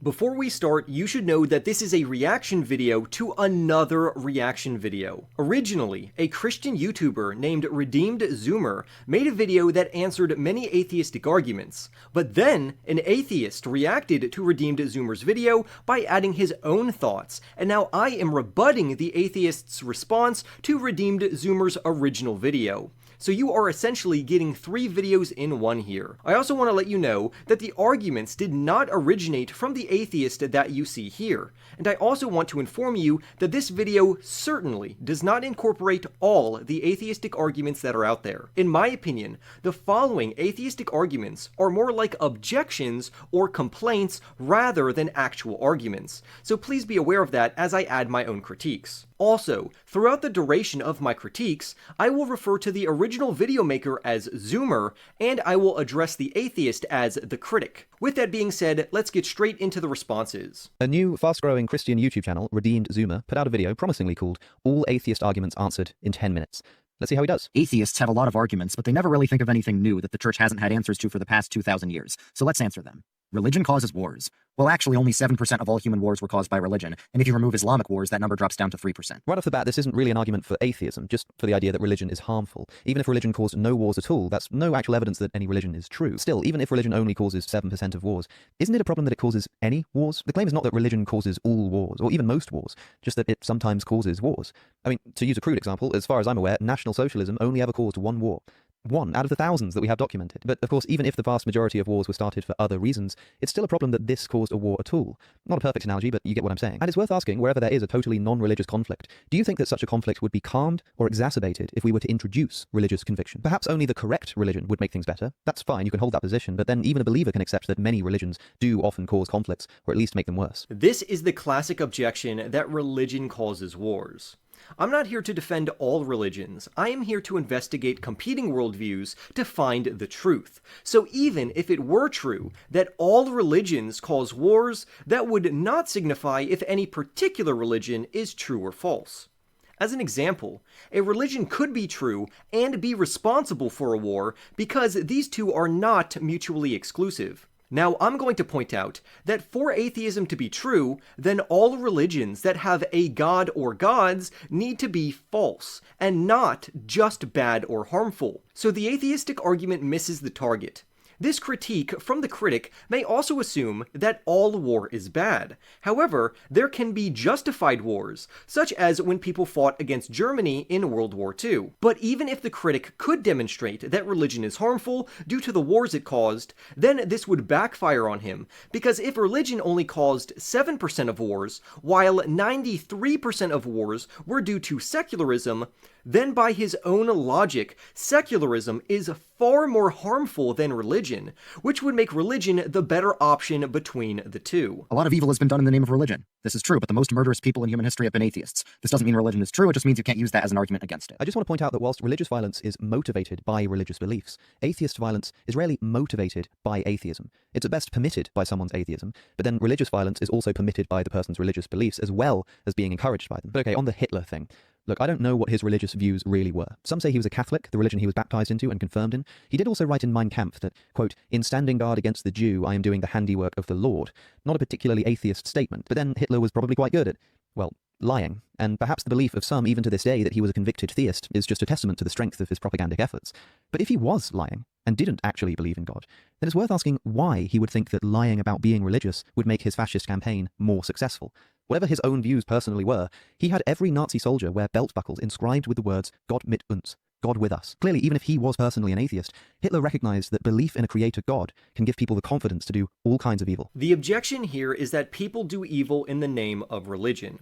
Before we start, you should know that this is a reaction video to another reaction video. Originally, a Christian YouTuber named Redeemed Zoomer made a video that answered many atheistic arguments, but then an atheist reacted to Redeemed Zoomer's video by adding his own thoughts, and now I am rebutting the atheist's response to Redeemed Zoomer's original video. So you are essentially getting 3 videos in one here. I also want to let you know that the arguments did not originate from the atheist that you see here. And I also want to inform you that this video certainly does not incorporate all the atheistic arguments that are out there. In my opinion, the following atheistic arguments are more like objections or complaints rather than actual arguments. So please be aware of that as I add my own critiques. Also, throughout the duration of my critiques, I will refer to the original video maker as Zoomer, and I will address the atheist as the critic. With that being said, let's get straight into the responses. A new, fast-growing Christian YouTube channel, Redeemed Zoomer, put out a video promisingly called All Atheist Arguments Answered in 10 Minutes. Let's see how he does. Atheists have a lot of arguments, but they never really think of anything new that the church hasn't had answers to for the past 2,000 years. So let's answer them. Religion causes wars. Well, actually, only 7% of all human wars were caused by religion, and if you remove Islamic wars, that number drops down to 3%. Right off the bat, this isn't really an argument for atheism, just for the idea that religion is harmful. Even if religion caused no wars at all, that's no actual evidence that any religion is true. Still, even if religion only causes 7% of wars, isn't it a problem that it causes any wars? The claim is not that religion causes all wars, or even most wars, just that it sometimes causes wars. I mean, to use a crude example, as far as I'm aware, National Socialism only ever caused one war. One out of the thousands that we have documented. But of course, even if the vast majority of wars were started for other reasons, it's still a problem that this caused a war at all. Not a perfect analogy, but you get what I'm saying. And it's worth asking, wherever there is a totally non-religious conflict, do you think that such a conflict would be calmed or exacerbated if we were to introduce religious conviction? Perhaps only the correct religion would make things better. That's fine, you can hold that position, but then even a believer can accept that many religions do often cause conflicts, or at least make them worse. This is the classic objection that religion causes wars. I'm not here to defend all religions. I am here to investigate competing worldviews to find the truth. So even if it were true that all religions cause wars, that would not signify if any particular religion is true or false. As an example, a religion could be true and be responsible for a war because these two are not mutually exclusive. Now, I'm going to point out that for atheism to be true, then all religions that have a god or gods need to be false, and not just bad or harmful. So the atheistic argument misses the target. This critique from the critic may also assume that all war is bad. However, there can be justified wars, such as when people fought against Germany in World War II. But even if the critic could demonstrate that religion is harmful due to the wars it caused, then this would backfire on him, because if religion only caused 7% of wars, while 93% of wars were due to secularism, then by his own logic, secularism is far more harmful than religion, which would make religion the better option between the two. A lot of evil has been done in the name of religion. This is true, but the most murderous people in human history have been atheists. This doesn't mean religion is true, it just means you can't use that as an argument against it. I just want to point out that whilst religious violence is motivated by religious beliefs, atheist violence is rarely motivated by atheism. It's at best permitted by someone's atheism, but then religious violence is also permitted by the person's religious beliefs as well as being encouraged by them. But okay, on the Hitler thing. Look, I don't know what his religious views really were. Some say he was a Catholic, the religion he was baptized into and confirmed in. He did also write in Mein Kampf that, quote, "In standing guard against the Jew, I am doing the handiwork of the Lord." Not a particularly atheist statement, but then Hitler was probably quite good at, well, lying. And perhaps the belief of some even to this day that he was a convicted theist is just a testament to the strength of his propagandic efforts. But if he was lying and didn't actually believe in God, then it's worth asking why he would think that lying about being religious would make his fascist campaign more successful. Whatever his own views personally were, he had every Nazi soldier wear belt buckles inscribed with the words "Gott mit uns," God with us. Clearly, even if he was personally an atheist, Hitler recognized that belief in a creator God can give people the confidence to do all kinds of evil. The objection here is that people do evil in the name of religion.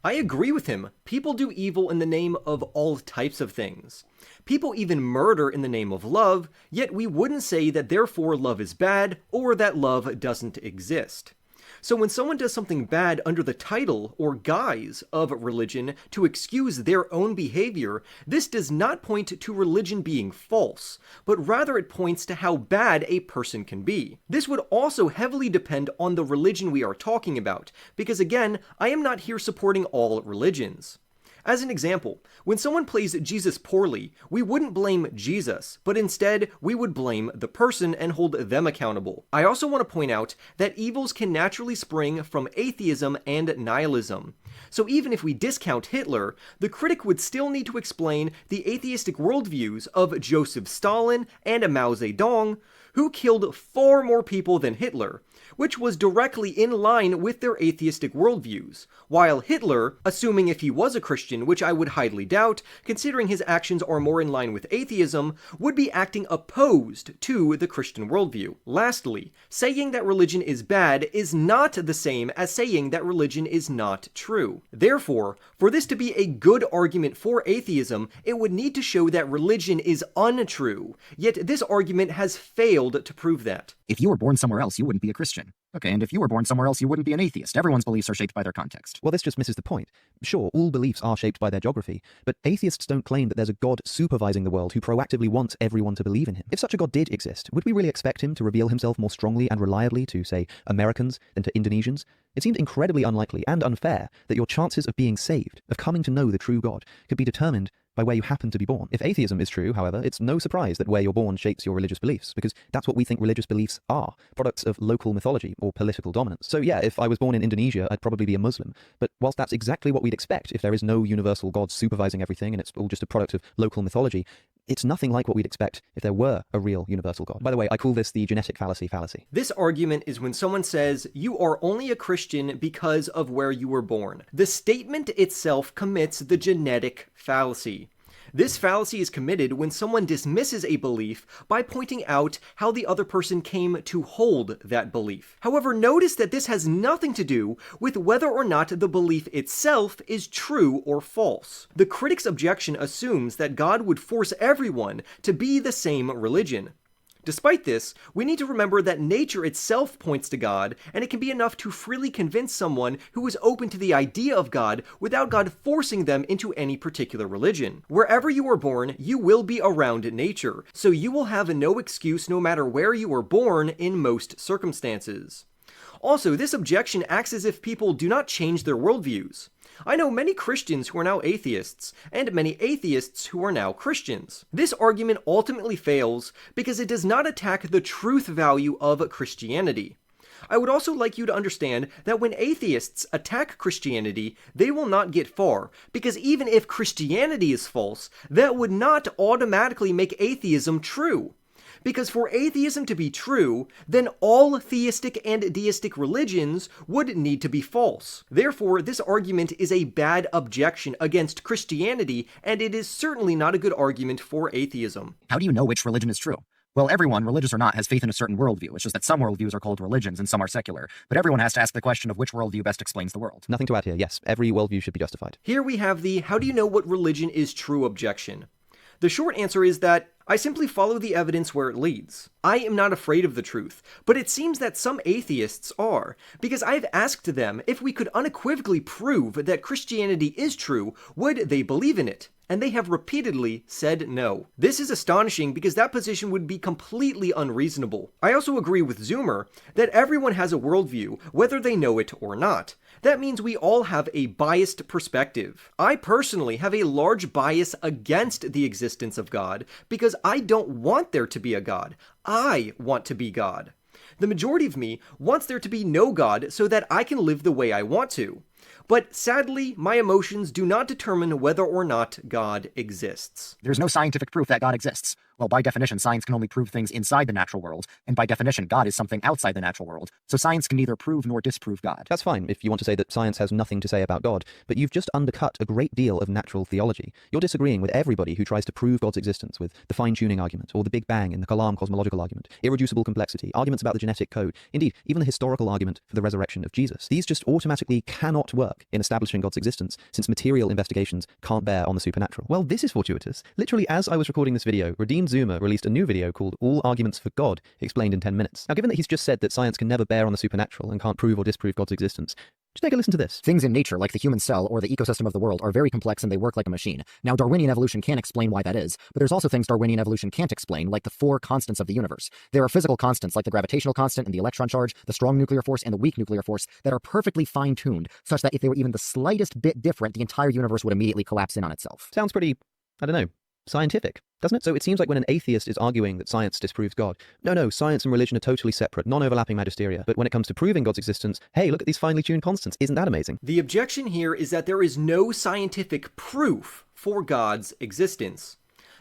I agree with him. People do evil in the name of all types of things. People even murder in the name of love, yet we wouldn't say that therefore love is bad or that love doesn't exist. So when someone does something bad under the title or guise of religion to excuse their own behavior, this does not point to religion being false, but rather it points to how bad a person can be. This would also heavily depend on the religion we are talking about, because again, I am not here supporting all religions. As an example, when someone plays Jesus poorly, we wouldn't blame Jesus, but instead we would blame the person and hold them accountable. I also want to point out that evils can naturally spring from atheism and nihilism. So even if we discount Hitler, the critic would still need to explain the atheistic worldviews of Joseph Stalin and Mao Zedong, who killed far more people than Hitler, which was directly in line with their atheistic worldviews, while Hitler, assuming if he was a Christian, which I would highly doubt, considering his actions are more in line with atheism, would be acting opposed to the Christian worldview. Lastly, saying that religion is bad is not the same as saying that religion is not true. Therefore, for this to be a good argument for atheism, it would need to show that religion is untrue, yet this argument has failed to prove that. If you were born somewhere else, you wouldn't be a Christian. Okay, and if you were born somewhere else, you wouldn't be an atheist. Everyone's beliefs are shaped by their context. Well, this just misses the point. Sure, all beliefs are shaped by their geography, but atheists don't claim that there's a God supervising the world who proactively wants everyone to believe in him. If such a God did exist, would we really expect him to reveal himself more strongly and reliably to, say, Americans than to Indonesians? It seemed incredibly unlikely and unfair that your chances of being saved, of coming to know the true God, could be determined by where you happen to be born. If atheism is true, however, it's no surprise that where you're born shapes your religious beliefs, because that's what we think religious beliefs are, products of local mythology or political dominance. So yeah, if I was born in Indonesia, I'd probably be a Muslim. But whilst that's exactly what we'd expect if there is no universal God supervising everything and it's all just a product of local mythology, it's nothing like what we'd expect if there were a real universal God. By the way, I call this the genetic fallacy. This argument is when someone says, you are only a Christian because of where you were born. The statement itself commits the genetic fallacy. This fallacy is committed when someone dismisses a belief by pointing out how the other person came to hold that belief. However, notice that this has nothing to do with whether or not the belief itself is true or false. The critic's objection assumes that God would force everyone to be the same religion. Despite this, we need to remember that nature itself points to God, and it can be enough to freely convince someone who is open to the idea of God without God forcing them into any particular religion. Wherever you are born, you will be around nature, so you will have no excuse no matter where you were born in most circumstances. Also, this objection acts as if people do not change their worldviews. I know many Christians who are now atheists, and many atheists who are now Christians. This argument ultimately fails because it does not attack the truth value of Christianity. I would also like you to understand that when atheists attack Christianity, they will not get far, because even if Christianity is false, that would not automatically make atheism true. Because for atheism to be true, then all theistic and deistic religions would need to be false. Therefore, this argument is a bad objection against Christianity, and it is certainly not a good argument for atheism. How do you know which religion is true? Well, everyone, religious or not, has faith in a certain worldview. It's just that some worldviews are called religions and some are secular. But everyone has to ask the question of which worldview best explains the world. Nothing to add here. Yes, every worldview should be justified. Here we have the how do you know what religion is true objection. The short answer is that I simply follow the evidence where it leads. I am not afraid of the truth, but it seems that some atheists are, because I've asked them if we could unequivocally prove that Christianity is true, would they believe in it? And they have repeatedly said no. This is astonishing because that position would be completely unreasonable. I also agree with Zoomer that everyone has a worldview, whether they know it or not. That means we all have a biased perspective. I personally have a large bias against the existence of God because I don't want there to be a God. I want to be God. The majority of me wants there to be no God so that I can live the way I want to. But sadly, my emotions do not determine whether or not God exists. There's no scientific proof that God exists. Well, by definition, science can only prove things inside the natural world, and by definition, God is something outside the natural world. So science can neither prove nor disprove God. That's fine if you want to say that science has nothing to say about God, but you've just undercut a great deal of natural theology. You're disagreeing with everybody who tries to prove God's existence with the fine-tuning argument, or the Big Bang in the Kalam cosmological argument, irreducible complexity, arguments about the genetic code, indeed, even the historical argument for the resurrection of Jesus. These just automatically cannot work in establishing God's existence, since material investigations can't bear on the supernatural. Well, this is fortuitous. Literally, as I was recording this video, Redeemed Zoomer released a new video called All Arguments for God, explained in 10 minutes. Now, given that he's just said that science can never bear on the supernatural and can't prove or disprove God's existence, Just take a listen to this. Things in nature, like the human cell or the ecosystem of the world, are very complex and they work like a machine. Now, Darwinian evolution can explain why that is, but there's also things Darwinian evolution can't explain, like the 4 constants of the universe. There are physical constants like the gravitational constant and the electron charge, the strong nuclear force and the weak nuclear force that are perfectly fine-tuned, such that if they were even the slightest bit different, the entire universe would immediately collapse in on itself. Sounds pretty, I don't know, scientific, doesn't it? So it seems like when an atheist is arguing that science disproves God, no, science and religion are totally separate, non-overlapping magisteria. But when it comes to proving God's existence, hey, look at these finely tuned constants. Isn't that amazing? The objection here is that there is no scientific proof for God's existence.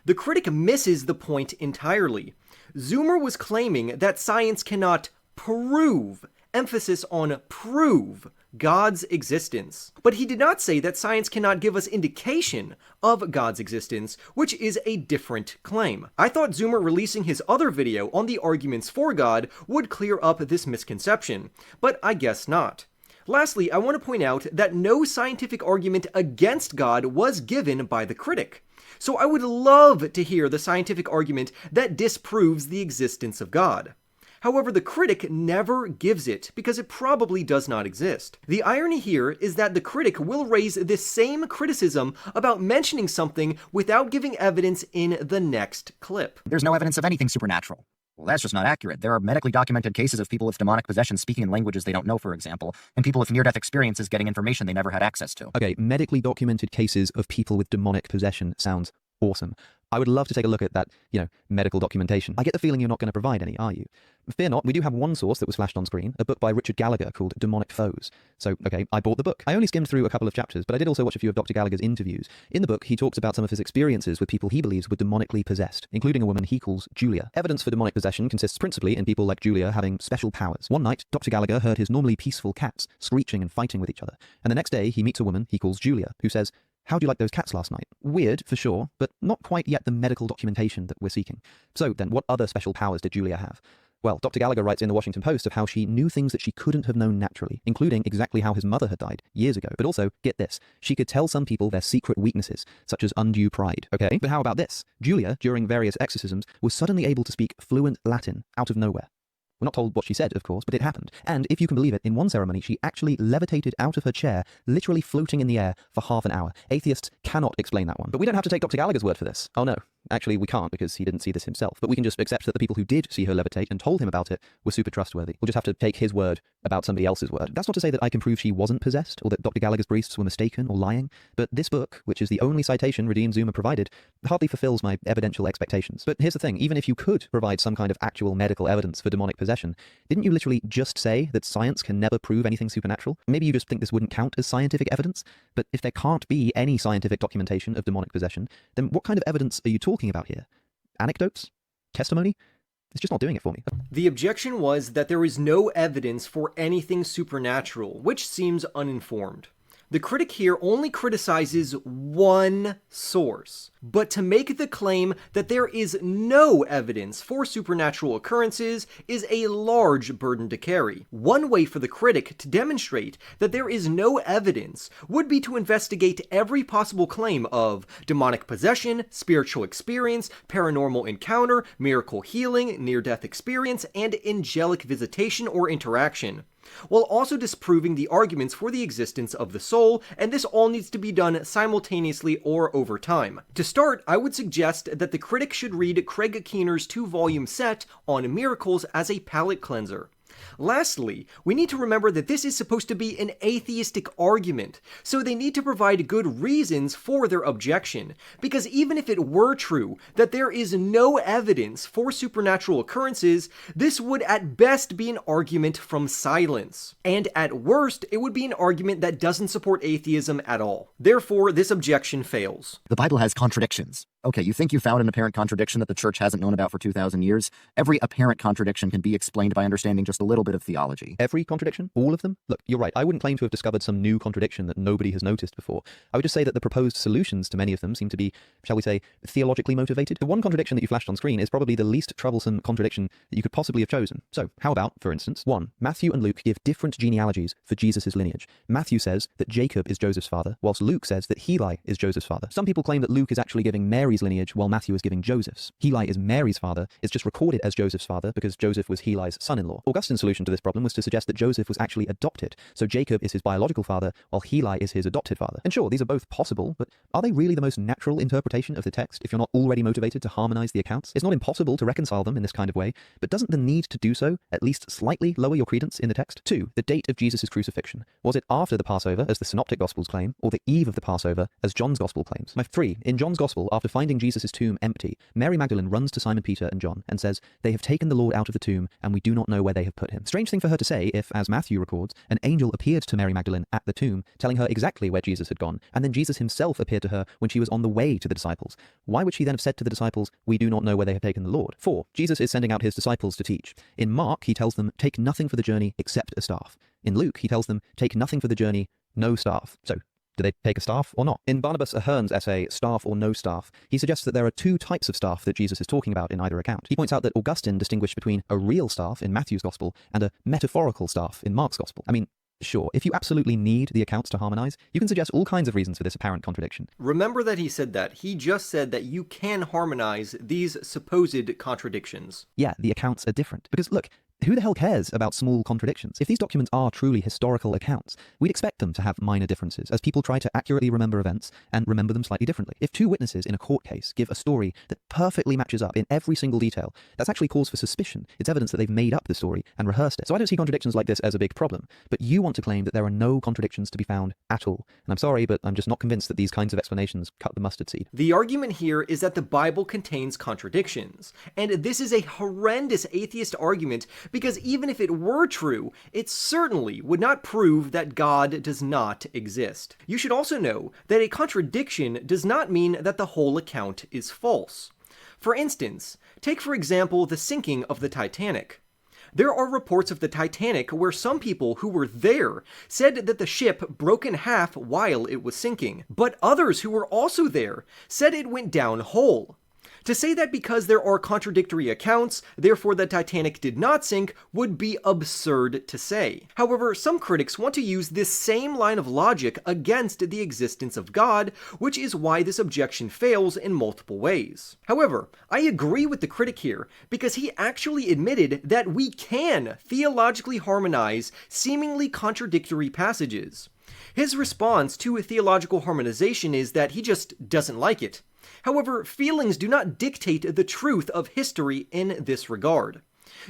The critic misses the point entirely. Zoomer was claiming that science cannot prove, emphasis on prove, God's existence. But he did not say that science cannot give us indication of God's existence, which is a different claim. I thought Zoomer releasing his other video on the arguments for God would clear up this misconception, but I guess not. Lastly, I want to point out that no scientific argument against God was given by the critic. So I would love to hear the scientific argument that disproves the existence of God. However, the critic never gives it because it probably does not exist. The irony here is that the critic will raise this same criticism about mentioning something without giving evidence in the next clip. There's no evidence of anything supernatural. Well, that's just not accurate. There are medically documented cases of people with demonic possession speaking in languages they don't know, for example, and people with near-death experiences getting information they never had access to. Okay, medically documented cases of people with demonic possession sounds awesome. I would love to take a look at that, medical documentation. I get the feeling you're not going to provide any, are you? Fear not, we do have one source that was flashed on screen, a book by Richard Gallagher called Demonic Foes. So, okay, I bought the book. I only skimmed through a couple of chapters, but I did also watch a few of Dr. Gallagher's interviews. In the book, he talks about some of his experiences with people he believes were demonically possessed, including a woman he calls Julia. Evidence for demonic possession consists principally in people like Julia having special powers. One night, Dr. Gallagher heard his normally peaceful cats screeching and fighting with each other, and the next day he meets a woman he calls Julia, who says, "How'd you like those cats last night?" Weird, for sure, but not quite yet the medical documentation that we're seeking. So then, what other special powers did Julia have? Well, Dr. Gallagher writes in the Washington Post of how she knew things that she couldn't have known naturally, including exactly how his mother had died years ago. But also, get this, she could tell some people their secret weaknesses, such as undue pride. Okay, but how about this? Julia, during various exorcisms, was suddenly able to speak fluent Latin out of nowhere. We're not told what she said, of course, but it happened. And if you can believe it, in one ceremony, she actually levitated out of her chair, literally floating in the air for half an hour. Atheists cannot explain that one. But we don't have to take Dr. Gallagher's word for this. Oh no. Actually, we can't because he didn't see this himself. But we can just accept that the people who did see her levitate and told him about it were super trustworthy. We'll just have to take his word about somebody else's word. That's not to say that I can prove she wasn't possessed or that Dr. Gallagher's priests were mistaken or lying, but this book, which is the only citation Redeemed Zoomer provided, hardly fulfills my evidential expectations. But here's the thing, even if you could provide some kind of actual medical evidence for demonic possession, didn't you literally just say that science can never prove anything supernatural? Maybe you just think this wouldn't count as scientific evidence, but if there can't be any scientific documentation of demonic possession, then what kind of evidence are you talking about here? Anecdotes? Testimony? It's just not doing it for me. The objection was that there is no evidence for anything supernatural, which seems uninformed. The critic here only criticizes one source, but to make the claim that there is no evidence for supernatural occurrences is a large burden to carry. One way for the critic to demonstrate that there is no evidence would be to investigate every possible claim of demonic possession, spiritual experience, paranormal encounter, miracle healing, near-death experience, and angelic visitation or interaction, while also disproving the arguments for the existence of the soul, and this all needs to be done simultaneously or over time. To start, I would suggest that the critic should read Craig Keener's 2-volume set on miracles as a palate cleanser. Lastly, we need to remember that this is supposed to be an atheistic argument, so they need to provide good reasons for their objection, because even if it were true that there is no evidence for supernatural occurrences, this would at best be an argument from silence, and at worst, it would be an argument that doesn't support atheism at all. Therefore, this objection fails. The Bible has contradictions. Okay, you think you found an apparent contradiction that the church hasn't known about for 2,000 years? Every apparent contradiction can be explained by understanding just a little bit of theology. Every contradiction? All of them? Look, you're right. I wouldn't claim to have discovered some new contradiction that nobody has noticed before. I would just say that the proposed solutions to many of them seem to be, shall we say, theologically motivated. The one contradiction that you flashed on screen is probably the least troublesome contradiction that you could possibly have chosen. So, how about, for instance, 1. Matthew and Luke give different genealogies for Jesus' lineage. Matthew says that Jacob is Joseph's father, whilst Luke says that Heli is Joseph's father. Some people claim that Luke is actually giving Mary's Mary's lineage while Matthew is giving Joseph's. Heli is Mary's father, it's just recorded as Joseph's father because Joseph was Heli's son-in-law. Augustine's solution to this problem was to suggest that Joseph was actually adopted, so Jacob is his biological father while Heli is his adopted father. And sure, these are both possible, but are they really the most natural interpretation of the text if you're not already motivated to harmonize the accounts? It's not impossible to reconcile them in this kind of way, but doesn't the need to do so at least slightly lower your credence in the text? 2. The date of Jesus' crucifixion. Was it after the Passover, as the Synoptic Gospels claim, or the eve of the Passover, as John's Gospel claims? 3. In John's Gospel, after finding Jesus' tomb empty, Mary Magdalene runs to Simon Peter and John and says, "They have taken the Lord out of the tomb, and we do not know where they have put him." Strange thing for her to say if, as Matthew records, an angel appeared to Mary Magdalene at the tomb, telling her exactly where Jesus had gone, and then Jesus himself appeared to her when she was on the way to the disciples. Why would she then have said to the disciples, "We do not know where they have taken the Lord"? 4. Jesus is sending out his disciples to teach. In Mark, he tells them, "Take nothing for the journey except a staff." In Luke, he tells them, "Take nothing for the journey, no staff." So, do they take a staff or not? In Barnabas Ahern's essay, Staff or No Staff, he suggests that there are two types of staff that Jesus is talking about in either account. He points out that Augustine distinguished between a real staff in Matthew's Gospel and a metaphorical staff in Mark's Gospel. I mean, sure, if you absolutely need the accounts to harmonize, you can suggest all kinds of reasons for this apparent contradiction. Remember that he said that. He just said that you can harmonize these supposed contradictions. Yeah, the accounts are different. Because look, who the hell cares about small contradictions? If these documents are truly historical accounts, we'd expect them to have minor differences as people try to accurately remember events and remember them slightly differently. If two witnesses in a court case give a story that perfectly matches up in every single detail, that's actually cause for suspicion. It's evidence that they've made up the story and rehearsed it. So I don't see contradictions like this as a big problem, but you want to claim that there are no contradictions to be found at all. And I'm sorry, but I'm just not convinced that these kinds of explanations cut the mustard seed. The argument here is that the Bible contains contradictions, and this is a horrendous atheist argument because even if it were true, it certainly would not prove that God does not exist. You should also know that a contradiction does not mean that the whole account is false. For instance, take for example the sinking of the Titanic. There are reports of the Titanic where some people who were there said that the ship broke in half while it was sinking, but others who were also there said it went down whole. To say that because there are contradictory accounts, therefore the Titanic did not sink, would be absurd to say. However, some critics want to use this same line of logic against the existence of God, which is why this objection fails in multiple ways. However, I agree with the critic here, because he actually admitted that we can theologically harmonize seemingly contradictory passages. His response to theological harmonization is that he just doesn't like it. However, feelings do not dictate the truth of history in this regard.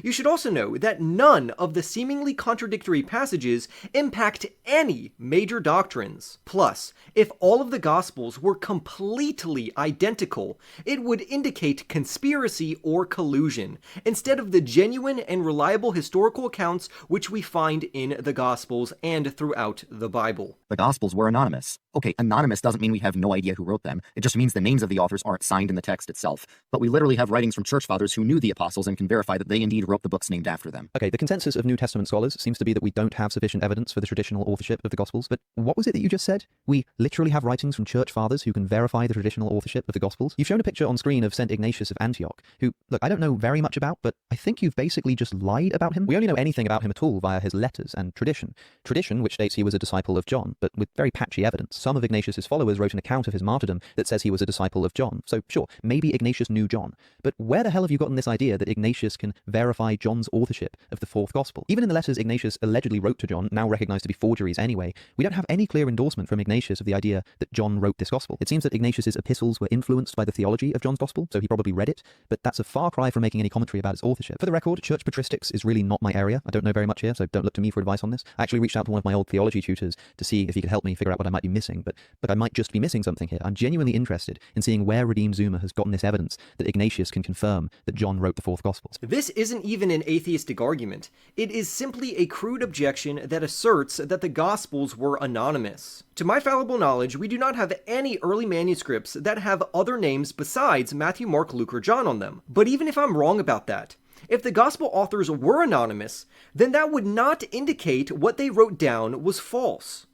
You should also know that none of the seemingly contradictory passages impact any major doctrines. Plus, if all of the Gospels were completely identical, it would indicate conspiracy or collusion, instead of the genuine and reliable historical accounts which we find in the Gospels and throughout the Bible. The Gospels were anonymous. Okay, anonymous doesn't mean we have no idea who wrote them. It just means the names of the authors aren't signed in the text itself. But we literally have writings from church fathers who knew the apostles and can verify that they indeed wrote the books named after them. Okay, the consensus of New Testament scholars seems to be that we don't have sufficient evidence for the traditional authorship of the Gospels, but what was it that you just said? We literally have writings from church fathers who can verify the traditional authorship of the Gospels? You've shown a picture on screen of St. Ignatius of Antioch, who, look, I don't know very much about, but I think you've basically just lied about him. We only know anything about him at all via his letters and tradition. Tradition, which states he was a disciple of John, but with very patchy evidence. Some of Ignatius's followers wrote an account of his martyrdom that says he was a disciple of John. So sure, maybe Ignatius knew John, but where the hell have you gotten this idea that Ignatius can verify John's authorship of the fourth gospel? Even in the letters Ignatius allegedly wrote to John, now recognized to be forgeries anyway, we don't have any clear endorsement from Ignatius of the idea that John wrote this gospel. It seems that Ignatius's epistles were influenced by the theology of John's gospel, so he probably read it, but that's a far cry from making any commentary about its authorship. For the record, church patristics is really not my area. I don't know very much here, so don't look to me for advice on this. I actually reached out to one of my old theology tutors to see if he could help me figure out what I might be missing, but I might just be missing something here. I'm genuinely interested in seeing where Redeemed Zuma has gotten this evidence that Ignatius can confirm that John wrote the fourth gospel. This isn't even an atheistic argument. It is simply a crude objection that asserts that the Gospels were anonymous. To my fallible knowledge, we do not have any early manuscripts that have other names besides Matthew, Mark, Luke, or John on them. But even if I'm wrong about that, if the Gospel authors were anonymous, then that would not indicate what they wrote down was false.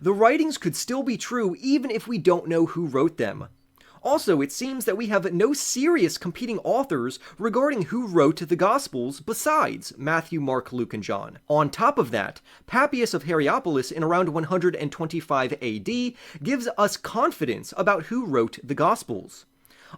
The writings could still be true even if we don't know who wrote them. Also, it seems that we have no serious competing authors regarding who wrote the Gospels besides Matthew, Mark, Luke, and John. On top of that, Papias of Hierapolis in around 125 AD gives us confidence about who wrote the Gospels.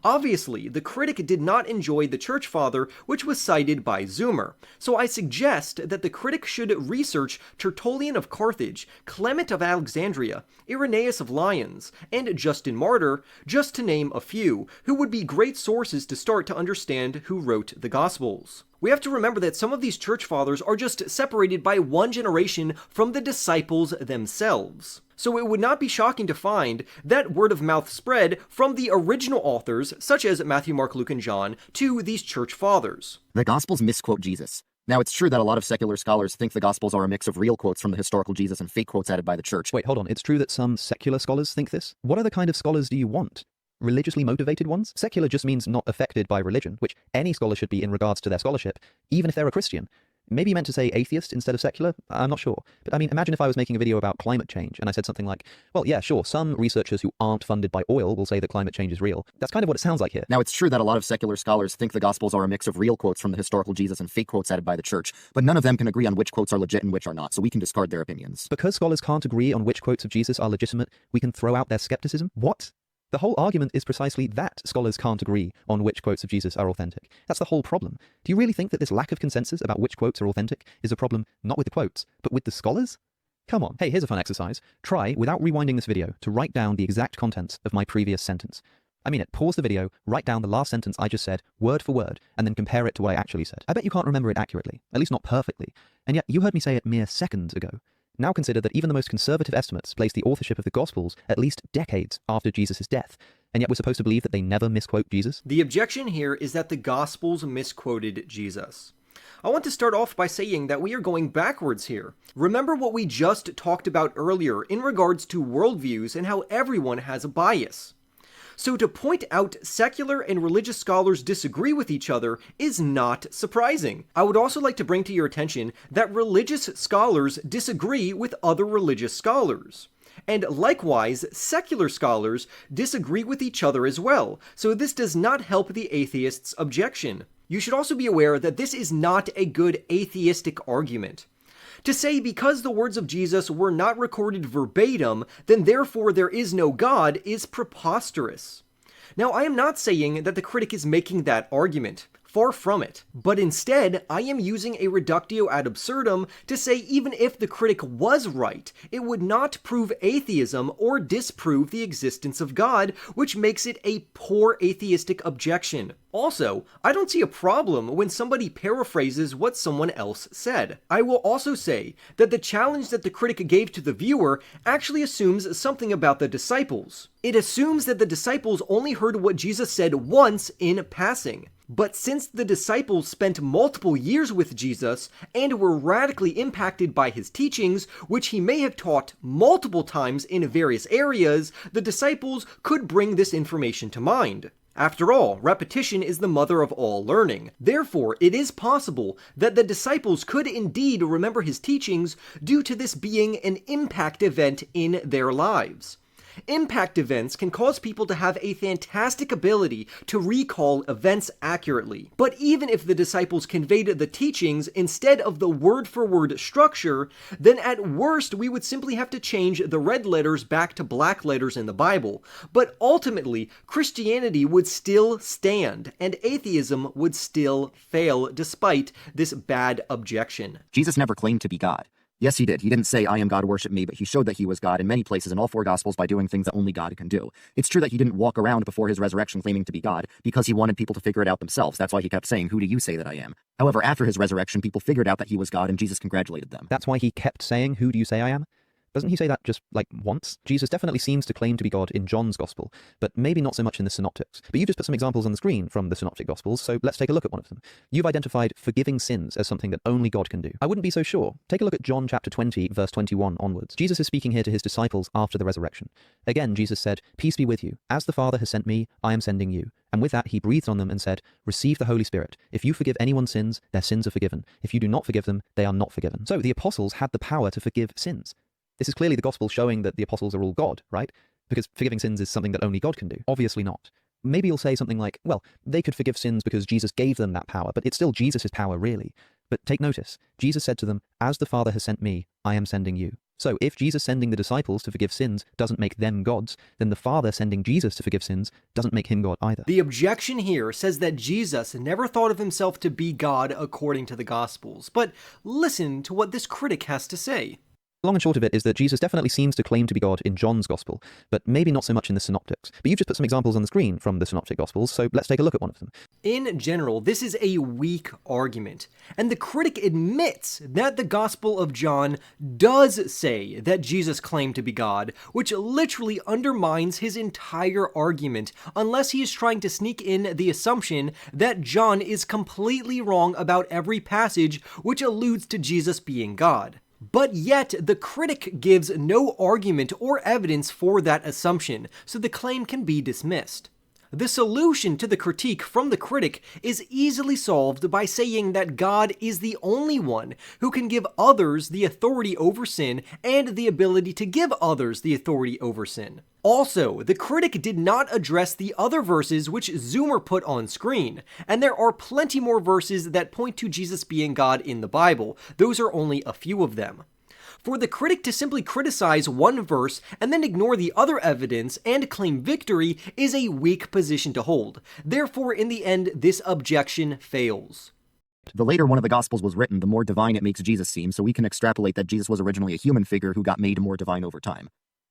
Obviously, the critic did not enjoy the church father which was cited by Zoomer, so I suggest that the critic should research Tertullian of Carthage, Clement of Alexandria, Irenaeus of Lyons, and Justin Martyr, just to name a few, who would be great sources to start to understand who wrote the Gospels. We have to remember that some of these church fathers are just separated by one generation from the disciples themselves. So it would not be shocking to find that word of mouth spread from the original authors, such as Matthew, Mark, Luke, and John, to these church fathers. The Gospels misquote Jesus. Now, it's true that a lot of secular scholars think the Gospels are a mix of real quotes from the historical Jesus and fake quotes added by the church. Wait, hold on. It's true that some secular scholars think this? What other kind of scholars do you want? Religiously motivated ones? Secular just means not affected by religion, which any scholar should be in regards to their scholarship, even if they're a Christian. Maybe you meant to say atheist instead of secular? I'm not sure. But I mean, imagine if I was making a video about climate change and I said something like, well, yeah, sure, some researchers who aren't funded by oil will say that climate change is real. That's kind of what it sounds like here. Now, it's true that a lot of secular scholars think the Gospels are a mix of real quotes from the historical Jesus and fake quotes added by the church, but none of them can agree on which quotes are legit and which are not, so we can discard their opinions. Because scholars can't agree on which quotes of Jesus are legitimate, we can throw out their skepticism? What? The whole argument is precisely that scholars can't agree on which quotes of Jesus are authentic. That's the whole problem. Do you really think that this lack of consensus about which quotes are authentic is a problem not with the quotes, but with the scholars? Come on. Hey, here's a fun exercise. Try, without rewinding this video, to write down the exact contents of my previous sentence. I mean it. Pause the video, write down the last sentence I just said, word for word, and then compare it to what I actually said. I bet you can't remember it accurately, at least not perfectly, and yet you heard me say it mere seconds ago. Now consider that even the most conservative estimates place the authorship of the Gospels at least decades after Jesus' death, and yet we're supposed to believe that they never misquote Jesus? The objection here is that the Gospels misquoted Jesus. I want to start off by saying that we are going backwards here. Remember what we just talked about earlier in regards to worldviews and how everyone has a bias. So to point out secular and religious scholars disagree with each other is not surprising. I would also like to bring to your attention that religious scholars disagree with other religious scholars. And likewise, secular scholars disagree with each other as well, so this does not help the atheist's objection. You should also be aware that this is not a good atheistic argument. To say because the words of Jesus were not recorded verbatim, then therefore there is no God is preposterous. Now, I am not saying that the critic is making that argument. Far from it. But instead, I am using a reductio ad absurdum to say even if the critic was right, it would not prove atheism or disprove the existence of God, which makes it a poor atheistic objection. Also, I don't see a problem when somebody paraphrases what someone else said. I will also say that the challenge that the critic gave to the viewer actually assumes something about the disciples. It assumes that the disciples only heard what Jesus said once in passing. But since the disciples spent multiple years with Jesus and were radically impacted by his teachings, which he may have taught multiple times in various areas, the disciples could bring this information to mind. After all, repetition is the mother of all learning. Therefore, it is possible that the disciples could indeed remember his teachings due to this being an impact event in their lives. Impact events can cause people to have a fantastic ability to recall events accurately. But even if the disciples conveyed the teachings instead of the word-for-word structure, then at worst we would simply have to change the red letters back to black letters in the Bible. But ultimately, Christianity would still stand, and atheism would still fail despite this bad objection. Jesus never claimed to be God. Yes, he did. He didn't say, I am God, worship me, but he showed that he was God in many places in all four Gospels by doing things that only God can do. It's true that he didn't walk around before his resurrection claiming to be God because he wanted people to figure it out themselves. That's why he kept saying, who do you say that I am? However, after his resurrection, people figured out that he was God and Jesus congratulated them. That's why he kept saying, who do you say I am? Doesn't he say that just, once? Jesus definitely seems to claim to be God in John's Gospel, but maybe not so much in the Synoptics. But you've just put some examples on the screen from the Synoptic Gospels, so let's take a look at one of them. You've identified forgiving sins as something that only God can do. I wouldn't be so sure. Take a look at John chapter 20, verse 21 onwards. Jesus is speaking here to his disciples after the resurrection. Again, Jesus said, "Peace be with you. As the Father has sent me, I am sending you." And with that, he breathed on them and said, "Receive the Holy Spirit. If you forgive anyone's sins, their sins are forgiven. If you do not forgive them, they are not forgiven." So the apostles had the power to forgive sins. This is clearly the gospel showing that the apostles are all God, right? Because forgiving sins is something that only God can do. Obviously not. Maybe you'll say something like, well, they could forgive sins because Jesus gave them that power, but it's still Jesus' power, really. But take notice, Jesus said to them, "As the Father has sent me, I am sending you." So if Jesus sending the disciples to forgive sins doesn't make them gods, then the Father sending Jesus to forgive sins doesn't make him God either. The objection here says that Jesus never thought of himself to be God according to the Gospels. But listen to what this critic has to say. Long and short of it is that Jesus definitely seems to claim to be God in John's Gospel, but maybe not so much in the Synoptics. But you've just put some examples on the screen from the Synoptic Gospels, so let's take a look at one of them. In general, this is a weak argument, and the critic admits that the Gospel of John does say that Jesus claimed to be God, which literally undermines his entire argument, unless he is trying to sneak in the assumption that John is completely wrong about every passage which alludes to Jesus being God. But yet, the critic gives no argument or evidence for that assumption, so the claim can be dismissed. The solution to the critique from the critic is easily solved by saying that God is the only one who can give others the authority over sin and the ability to give others the authority over sin. Also, the critic did not address the other verses which Zoomer put on screen, and there are plenty more verses that point to Jesus being God in the Bible. Those are only a few of them. For the critic to simply criticize one verse and then ignore the other evidence and claim victory is a weak position to hold. Therefore, in the end, this objection fails. The later one of the Gospels was written, the more divine it makes Jesus seem, so we can extrapolate that Jesus was originally a human figure who got made more divine over time.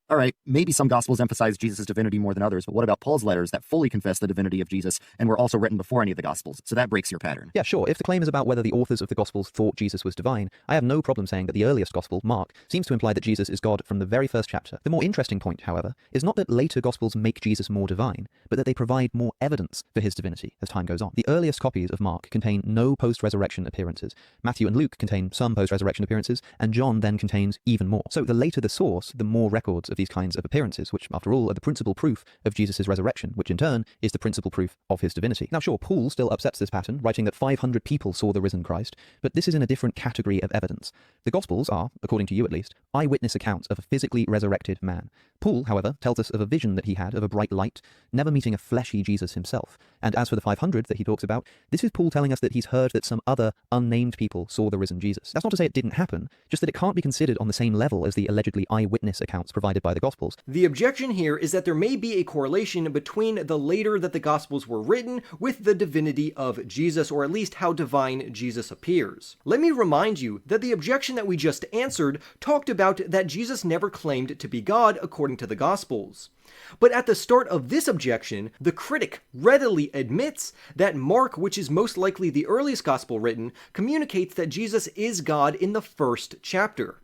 Alright, maybe some Gospels emphasize Jesus' divinity more than others, but what about Paul's letters that fully confess the divinity of Jesus and were also written before any of the Gospels? So that breaks your pattern. Yeah, sure, if the claim is about whether the authors of the Gospels thought Jesus was divine, I have no problem saying that the earliest Gospel, Mark, seems to imply that Jesus is God from the very first chapter. The more interesting point, however, is not that later Gospels make Jesus more divine, but that they provide more evidence for his divinity as time goes on. The earliest copies of Mark contain no post-resurrection appearances. Matthew and Luke contain some post-resurrection appearances, and John then contains even more. So the later the source, the more records of these kinds of appearances, which, after all, are the principal proof of Jesus' resurrection, which in turn is the principal proof of his divinity. Now sure, Paul still upsets this pattern, writing that 500 people saw the risen Christ, but this is in a different category of evidence. The Gospels are, according to you at least, eyewitness accounts of a physically resurrected man. Paul, however, tells us of a vision that he had of a bright light, never meeting a fleshy Jesus himself. And as for the 500 that he talks about, this is Paul telling us that he's heard that some other unnamed people saw the risen Jesus. That's not to say it didn't happen, just that it can't be considered on the same level as the allegedly eyewitness accounts provided by the Gospels. The objection here is that there may be a correlation between the later that the Gospels were written with the divinity of Jesus, or at least how divine Jesus appears. Let me remind you that the objection that we just answered talked about that Jesus never claimed to be God according to the Gospels. But at the start of this objection, the critic readily admits that Mark, which is most likely the earliest Gospel written, communicates that Jesus is God in the first chapter.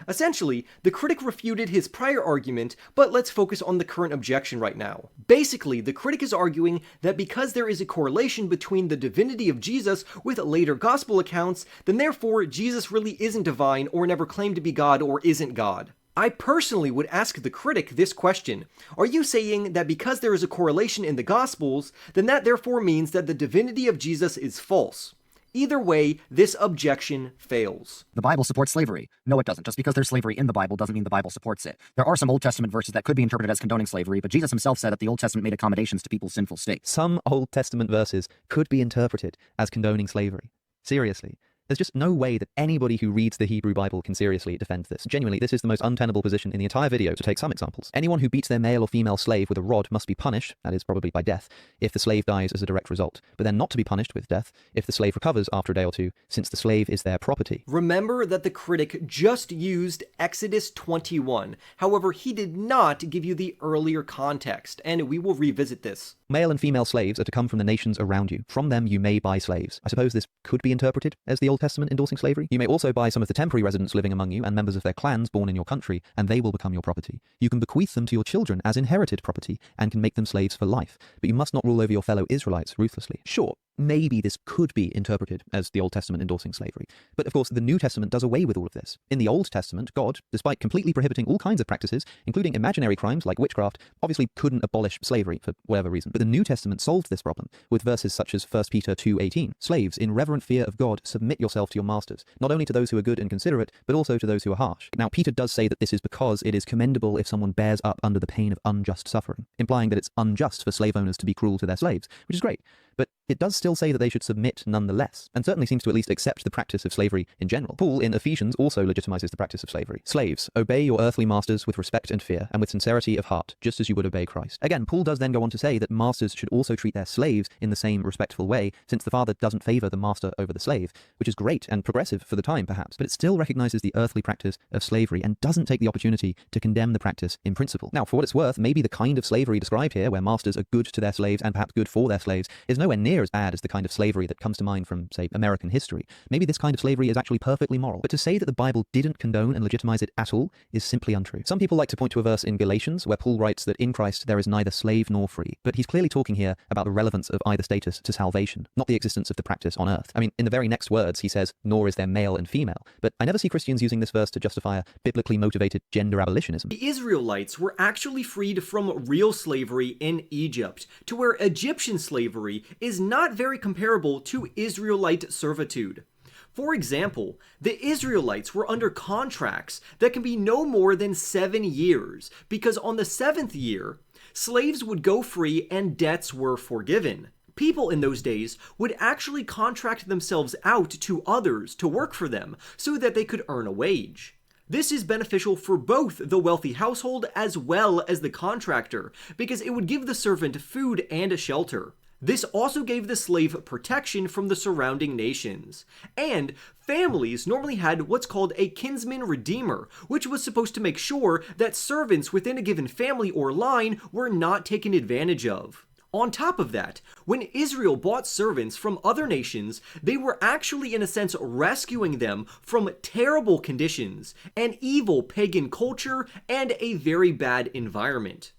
Essentially, the critic refuted his prior argument, but let's focus on the current objection right now. Basically, the critic is arguing that because there is a correlation between the divinity of Jesus with later gospel accounts, then therefore Jesus really isn't divine or never claimed to be God or isn't God. I personally would ask the critic this question. Are you saying that because there is a correlation in the Gospels, then that therefore means that the divinity of Jesus is false? Either way, this objection fails. The Bible supports slavery. No, it doesn't. Just because there's slavery in the Bible doesn't mean the Bible supports it. There are some Old Testament verses that could be interpreted as condoning slavery, but Jesus himself said that the Old Testament made accommodations to people's sinful state. Some Old Testament verses could be interpreted as condoning slavery. Seriously. There's just no way that anybody who reads the Hebrew Bible can seriously defend this. Genuinely, this is the most untenable position in the entire video, to take some examples. Anyone who beats their male or female slave with a rod must be punished, that is probably by death, if the slave dies as a direct result, but then not to be punished with death if the slave recovers after a day or two, since the slave is their property. Remember that the critic just used Exodus 21. However, he did not give you the earlier context, and we will revisit this. Male and female slaves are to come from the nations around you. From them you may buy slaves. I suppose this could be interpreted as the Old Testament endorsing slavery. You may also buy some of the temporary residents living among you and members of their clans born in your country, and they will become your property. You can bequeath them to your children as inherited property and can make them slaves for life, but you must not rule over your fellow Israelites ruthlessly. Sure, maybe this could be interpreted as the Old Testament endorsing slavery. But of course, the New Testament does away with all of this. In the Old Testament, God, despite completely prohibiting all kinds of practices, including imaginary crimes like witchcraft, obviously couldn't abolish slavery for whatever reason. But the New Testament solved this problem with verses such as 1 Peter 2:18. Slaves, in reverent fear of God, submit yourself to your masters, not only to those who are good and considerate, but also to those who are harsh. Now, Peter does say that this is because it is commendable if someone bears up under the pain of unjust suffering, implying that it's unjust for slave owners to be cruel to their slaves, which is great. But it does still say that they should submit nonetheless, and certainly seems to at least accept the practice of slavery in general. Paul in Ephesians also legitimizes the practice of slavery. Slaves, obey your earthly masters with respect and fear, and with sincerity of heart, just as you would obey Christ. Again, Paul does then go on to say that masters should also treat their slaves in the same respectful way, since the father doesn't favor the master over the slave, which is great and progressive for the time perhaps, but it still recognizes the earthly practice of slavery and doesn't take the opportunity to condemn the practice in principle. Now, for what it's worth, maybe the kind of slavery described here, where masters are good to their slaves and perhaps good for their slaves, is nowhere near as bad as the kind of slavery that comes to mind from, say, American history. Maybe this kind of slavery is actually perfectly moral. But to say that the Bible didn't condone and legitimize it at all is simply untrue. Some people like to point to a verse in Galatians where Paul writes that in Christ there is neither slave nor free, but he's clearly talking here about the relevance of either status to salvation, not the existence of the practice on earth. I mean, in the very next words he says, nor is there male and female, but I never see Christians using this verse to justify a biblically motivated gender abolitionism. The Israelites were actually freed from real slavery in Egypt, to where Egyptian slavery is not very comparable to Israelite servitude. For example, the Israelites were under contracts that can be no more than 7 years, because on the 7th year, slaves would go free and debts were forgiven. People in those days would actually contract themselves out to others to work for them so that they could earn a wage. This is beneficial for both the wealthy household as well as the contractor, because it would give the servant food and a shelter. This also gave the slave protection from the surrounding nations. And families normally had what's called a kinsman redeemer, which was supposed to make sure that servants within a given family or line were not taken advantage of. On top of that, when Israel bought servants from other nations, they were actually in a sense rescuing them from terrible conditions, an evil pagan culture, and a very bad environment.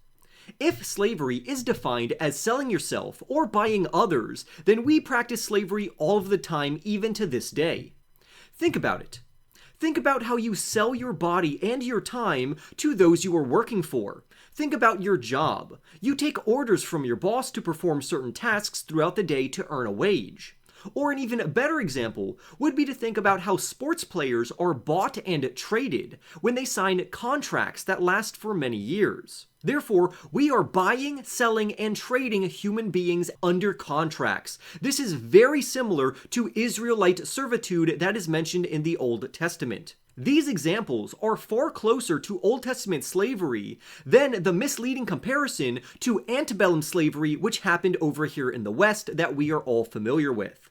If slavery is defined as selling yourself or buying others, then we practice slavery all of the time, even to this day. Think about it. Think about how you sell your body and your time to those you are working for. Think about your job. You take orders from your boss to perform certain tasks throughout the day to earn a wage. Or an even better example would be to think about how sports players are bought and traded when they sign contracts that last for many years. Therefore, we are buying, selling, and trading human beings under contracts. This is very similar to Israelite servitude that is mentioned in the Old Testament. These examples are far closer to Old Testament slavery than the misleading comparison to antebellum slavery, which happened over here in the West that we are all familiar with.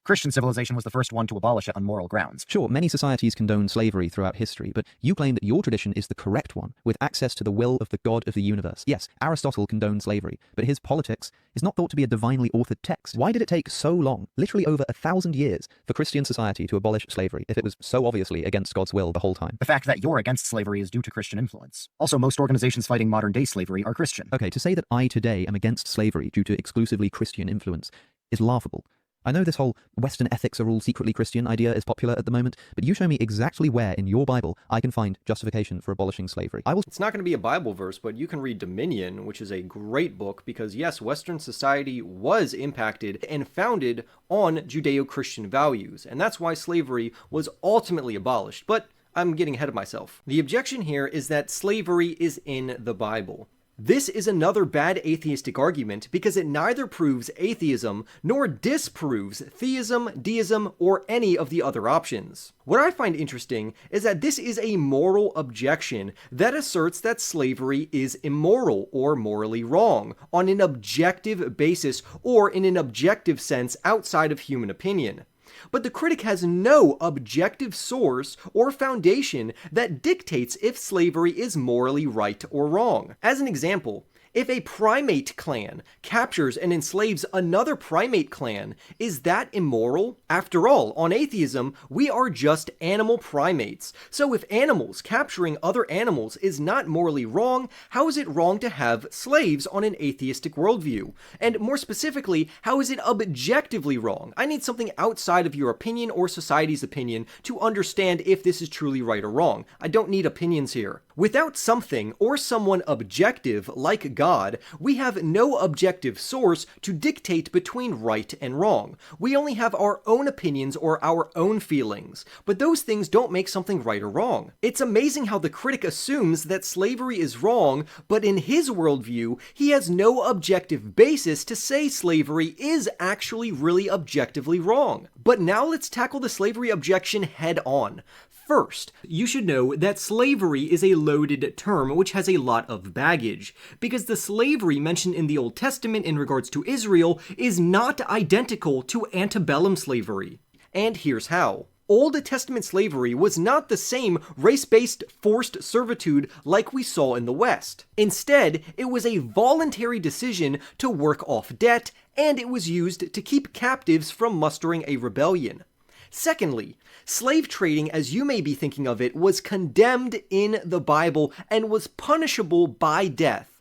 Christian civilization was the first one to abolish it on moral grounds. Sure, many societies condone slavery throughout history, but you claim that your tradition is the correct one, with access to the will of the God of the universe. Yes, Aristotle condoned slavery, but his Politics is not thought to be a divinely authored text. Why did it take so long, literally over 1,000 years, for Christian society to abolish slavery, if it was so obviously against God's will the whole time? The fact that you're against slavery is due to Christian influence. Also, most organizations fighting modern-day slavery are Christian. Okay, to say that I today am against slavery due to exclusively Christian influence is laughable. I know this whole Western ethics are all secretly Christian idea is popular at the moment, but you show me exactly where in your Bible I can find justification for abolishing slavery. It's not going to be a Bible verse, but you can read Dominion, which is a great book because yes, Western society was impacted and founded on Judeo-Christian values, and that's why slavery was ultimately abolished, but I'm getting ahead of myself. The objection here is that slavery is in the Bible. This is another bad atheistic argument because it neither proves atheism nor disproves theism, deism, or any of the other options. What I find interesting is that this is a moral objection that asserts that slavery is immoral or morally wrong on an objective basis or in an objective sense outside of human opinion. But the critic has no objective source or foundation that dictates if slavery is morally right or wrong. As an example, if a primate clan captures and enslaves another primate clan, is that immoral? After all, on atheism, we are just animal primates. So if animals capturing other animals is not morally wrong, how is it wrong to have slaves on an atheistic worldview? And more specifically, how is it objectively wrong? I need something outside of your opinion or society's opinion to understand if this is truly right or wrong. I don't need opinions here. Without something or someone objective like God, we have no objective source to dictate between right and wrong. We only have our own opinions or our own feelings, but those things don't make something right or wrong. It's amazing how the critic assumes that slavery is wrong, but in his worldview, he has no objective basis to say slavery is actually really objectively wrong. But now let's tackle the slavery objection head on. First, you should know that slavery is a loaded term which has a lot of baggage, because the slavery mentioned in the Old Testament in regards to Israel is not identical to antebellum slavery. And here's how. Old Testament slavery was not the same race-based forced servitude like we saw in the West. Instead, it was a voluntary decision to work off debt, and it was used to keep captives from mustering a rebellion. Secondly, slave trading, as you may be thinking of it, was condemned in the Bible and was punishable by death.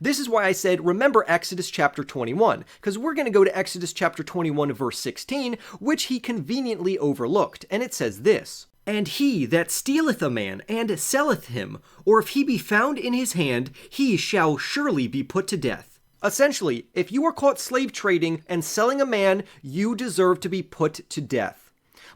This is why I said, remember Exodus chapter 21, because we're going to go to Exodus chapter 21 verse 16, which he conveniently overlooked, and it says this, "And he that stealeth a man and selleth him, or if he be found in his hand, he shall surely be put to death." Essentially, if you are caught slave trading and selling a man, you deserve to be put to death.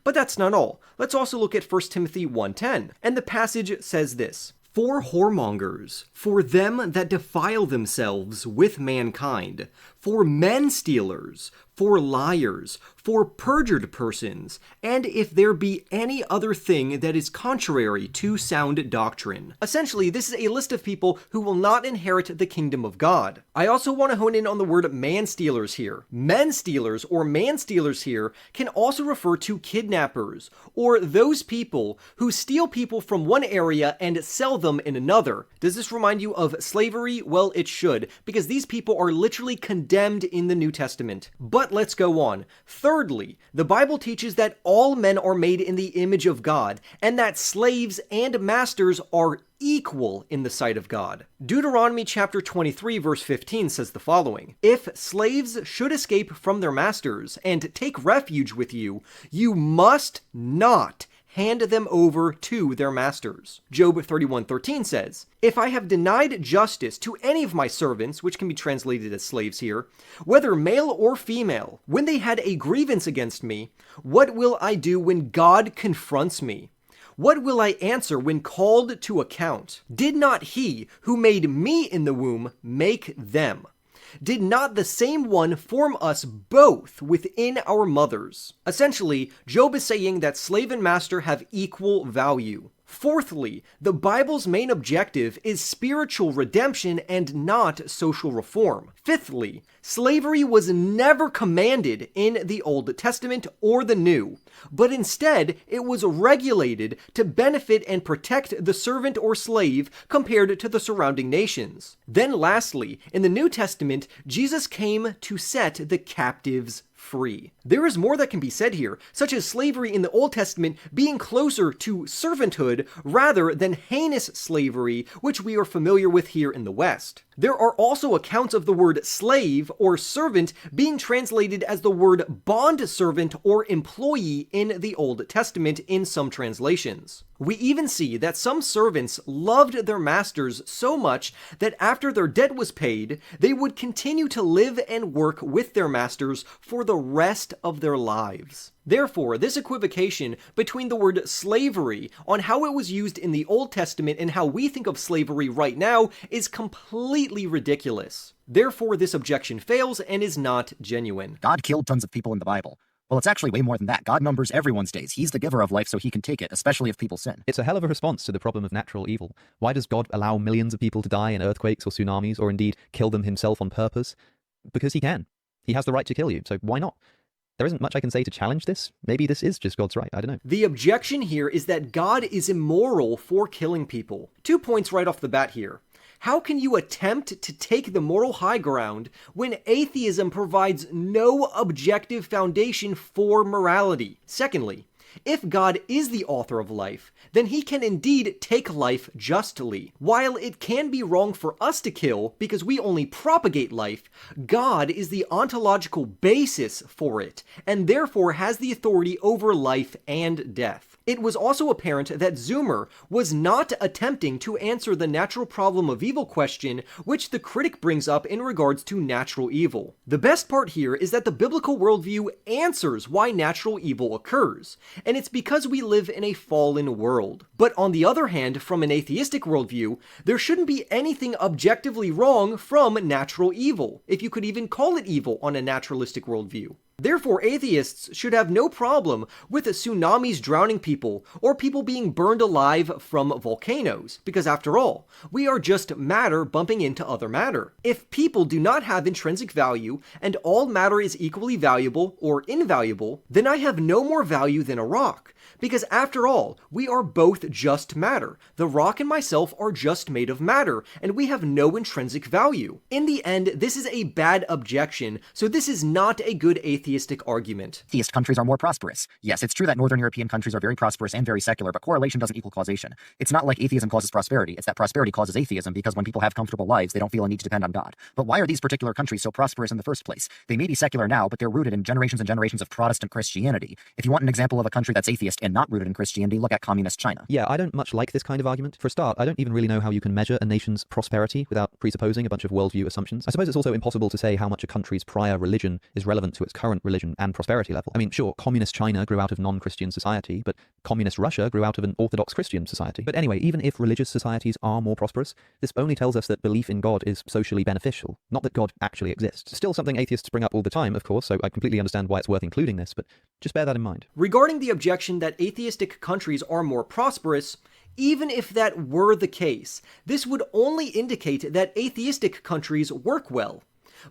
But that's not all. Let's also look at 1 Timothy 1:10, and the passage says this, "For whoremongers, for them that defile themselves with mankind, for men stealers, for liars, for perjured persons, and if there be any other thing that is contrary to sound doctrine." Essentially, this is a list of people who will not inherit the kingdom of God. I also want to hone in on the word man-stealers here. Men-stealers or man-stealers here can also refer to kidnappers, or those people who steal people from one area and sell them in another. Does this remind you of slavery? Well, it should, because these people are literally condemned in the New Testament. But let's go on. Thirdly, the Bible teaches that all men are made in the image of God, and that slaves and masters are equal in the sight of God. Deuteronomy chapter 23 verse 15 says the following, "If slaves should escape from their masters and take refuge with you, you must not hand them over to their masters." Job 31:13 says, "If I have denied justice to any of my servants," which can be translated as slaves here, "whether male or female, when they had a grievance against me, what will I do when God confronts me? What will I answer when called to account? Did not he who made me in the womb make them? Did not the same one form us both within our mothers?" Essentially, Job is saying that slave and master have equal value. Fourthly, the Bible's main objective is spiritual redemption and not social reform. Fifthly, slavery was never commanded in the Old Testament or the New, but instead it was regulated to benefit and protect the servant or slave compared to the surrounding nations. Then lastly, in the New Testament, Jesus came to set the captives free. There is more that can be said here, such as slavery in the Old Testament being closer to servanthood rather than heinous slavery, which we are familiar with here in the West. There are also accounts of the word slave or servant being translated as the word bondservant or employee in the Old Testament in some translations. We even see that some servants loved their masters so much that after their debt was paid, they would continue to live and work with their masters for the rest of their lives. Therefore, this equivocation between the word slavery on how it was used in the Old Testament and how we think of slavery right now is completely ridiculous. Therefore, this objection fails and is not genuine. God killed tons of people in the Bible. Well, it's actually way more than that. God numbers everyone's days. He's the giver of life, so he can take it, especially if people sin. It's a hell of a response to the problem of natural evil. Why does God allow millions of people to die in earthquakes or tsunamis, or indeed kill them himself on purpose? Because he can. He has the right to kill you, so why not? There isn't much I can say to challenge this. Maybe this is just God's right, I don't know. The objection here is that God is immoral for killing people. 2 points right off the bat here. How can you attempt to take the moral high ground when atheism provides no objective foundation for morality? Secondly, if God is the author of life, then he can indeed take life justly. While it can be wrong for us to kill because we only propagate life, God is the ontological basis for it, and therefore has the authority over life and death. It was also apparent that Zoomer was not attempting to answer the natural problem of evil question which the critic brings up in regards to natural evil. The best part here is that the biblical worldview answers why natural evil occurs, and it's because we live in a fallen world. But on the other hand, from an atheistic worldview, there shouldn't be anything objectively wrong from natural evil, if you could even call it evil on a naturalistic worldview. Therefore, atheists should have no problem with tsunamis drowning people or people being burned alive from volcanoes, because after all, we are just matter bumping into other matter. If people do not have intrinsic value and all matter is equally valuable or invaluable, then I have no more value than a rock, because after all, we are both just matter. The rock and myself are just made of matter, and we have no intrinsic value. In the end, this is a bad objection, so this is not a good atheistic argument. Theist countries are more prosperous. Yes, it's true that Northern European countries are very prosperous and very secular, but correlation doesn't equal causation. It's not like atheism causes prosperity, it's that prosperity causes atheism, because when people have comfortable lives, they don't feel a need to depend on God. But why are these particular countries so prosperous in the first place? They may be secular now, but they're rooted in generations and generations of Protestant Christianity. If you want an example of a country that's atheist and not rooted in Christianity, look at communist China. Yeah, I don't much like this kind of argument. For a start, I don't even really know how you can measure a nation's prosperity without presupposing a bunch of worldview assumptions. I suppose it's also impossible to say how much a country's prior religion is relevant to its current religion and prosperity level. I mean, sure, communist China grew out of non-Christian society, but communist Russia grew out of an Orthodox Christian society. But anyway, even if religious societies are more prosperous, this only tells us that belief in God is socially beneficial, not that God actually exists. Still something atheists bring up all the time, of course, so I completely understand why it's worth including this, but just bear that in mind. Regarding the objection that atheistic countries are more prosperous, even if that were the case, this would only indicate that atheistic countries work well.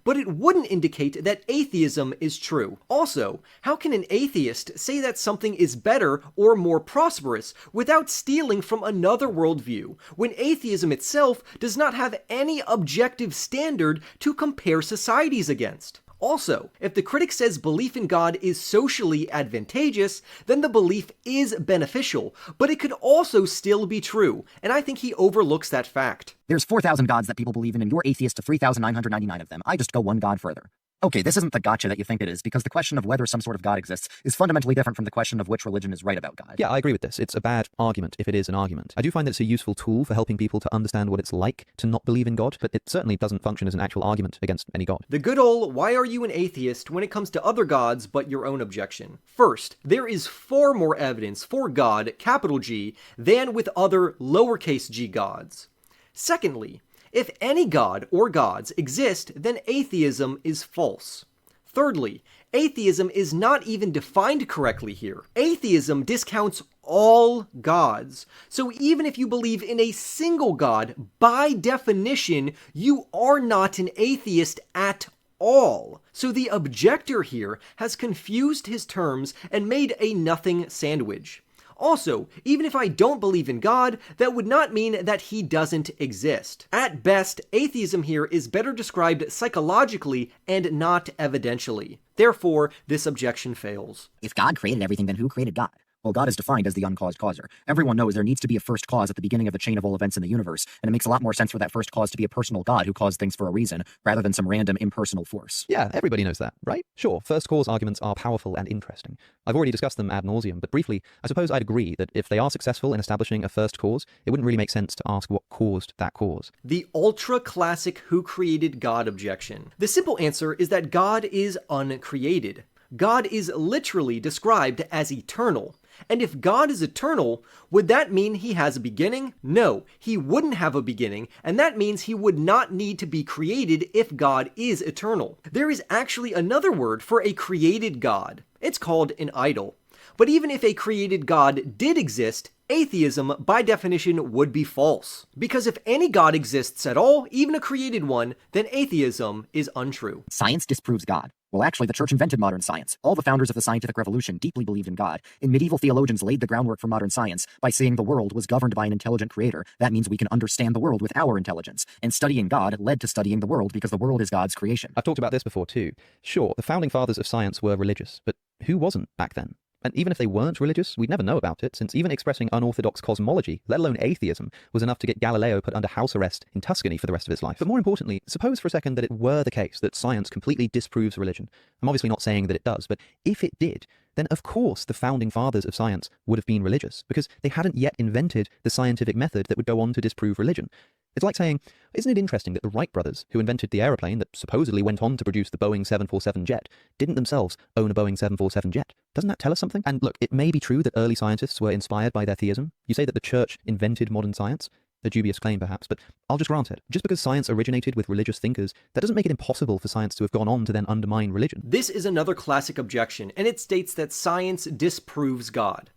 But it wouldn't indicate that atheism is true. Also, how can an atheist say that something is better or more prosperous without stealing from another worldview, when atheism itself does not have any objective standard to compare societies against? Also, if the critic says belief in God is socially advantageous, then the belief is beneficial, but it could also still be true, and I think he overlooks that fact. There's 4,000 gods that people believe in, and you're atheist to 3,999 of them. I just go one god further. Okay, this isn't the gotcha that you think it is, because the question of whether some sort of God exists is fundamentally different from the question of which religion is right about God. Yeah, I agree with this. It's a bad argument if it is an argument. I do find that it's a useful tool for helping people to understand what it's like to not believe in God, but it certainly doesn't function as an actual argument against any God. The good old why are you an atheist when it comes to other gods but your own objection. First, there is far more evidence for God, capital G, than with other lowercase g gods. Secondly, if any god or gods exist, then atheism is false. Thirdly, atheism is not even defined correctly here. Atheism discounts all gods. So even if you believe in a single god, by definition, you are not an atheist at all. So the objector here has confused his terms and made a nothing sandwich. Also, even if I don't believe in God, that would not mean that he doesn't exist. At best, atheism here is better described psychologically and not evidentially. Therefore, this objection fails. If God created everything, then who created God? Well, God is defined as the uncaused causer. Everyone knows there needs to be a first cause at the beginning of the chain of all events in the universe, and it makes a lot more sense for that first cause to be a personal God who caused things for a reason, rather than some random impersonal force. Yeah, everybody knows that, right? Sure, first cause arguments are powerful and interesting. I've already discussed them ad nauseum, but briefly, I suppose I'd agree that if they are successful in establishing a first cause, it wouldn't really make sense to ask what caused that cause. The ultra-classic who created God objection. The simple answer is that God is uncreated. God is literally described as eternal. And if God is eternal, would that mean he has a beginning? No, he wouldn't have a beginning, and that means he would not need to be created if God is eternal. There is actually another word for a created God. It's called an idol. But even if a created God did exist, atheism, by definition, would be false. Because if any God exists at all, even a created one, then atheism is untrue. Science disproves God. Well, actually, the church invented modern science. All the founders of the scientific revolution deeply believed in God, and medieval theologians laid the groundwork for modern science by saying the world was governed by an intelligent creator. That means we can understand the world with our intelligence. And studying God led to studying the world because the world is God's creation. I've talked about this before too. Sure, the founding fathers of science were religious, but who wasn't back then? And even if they weren't religious, we'd never know about it, since even expressing unorthodox cosmology, let alone atheism, was enough to get Galileo put under house arrest in Tuscany for the rest of his life. But more importantly, suppose for a second that it were the case that science completely disproves religion. I'm obviously not saying that it does, but if it did, then of course the founding fathers of science would have been religious, because they hadn't yet invented the scientific method that would go on to disprove religion. It's like saying, isn't it interesting that the Wright brothers, who invented the aeroplane that supposedly went on to produce the Boeing 747 jet, didn't themselves own a Boeing 747 jet? Doesn't that tell us something? And look, it may be true that early scientists were inspired by their theism. You say that the church invented modern science. A dubious claim, perhaps, but I'll just grant it. Just because science originated with religious thinkers, that doesn't make it impossible for science to have gone on to then undermine religion. This is another classic objection, and it states that science disproves God.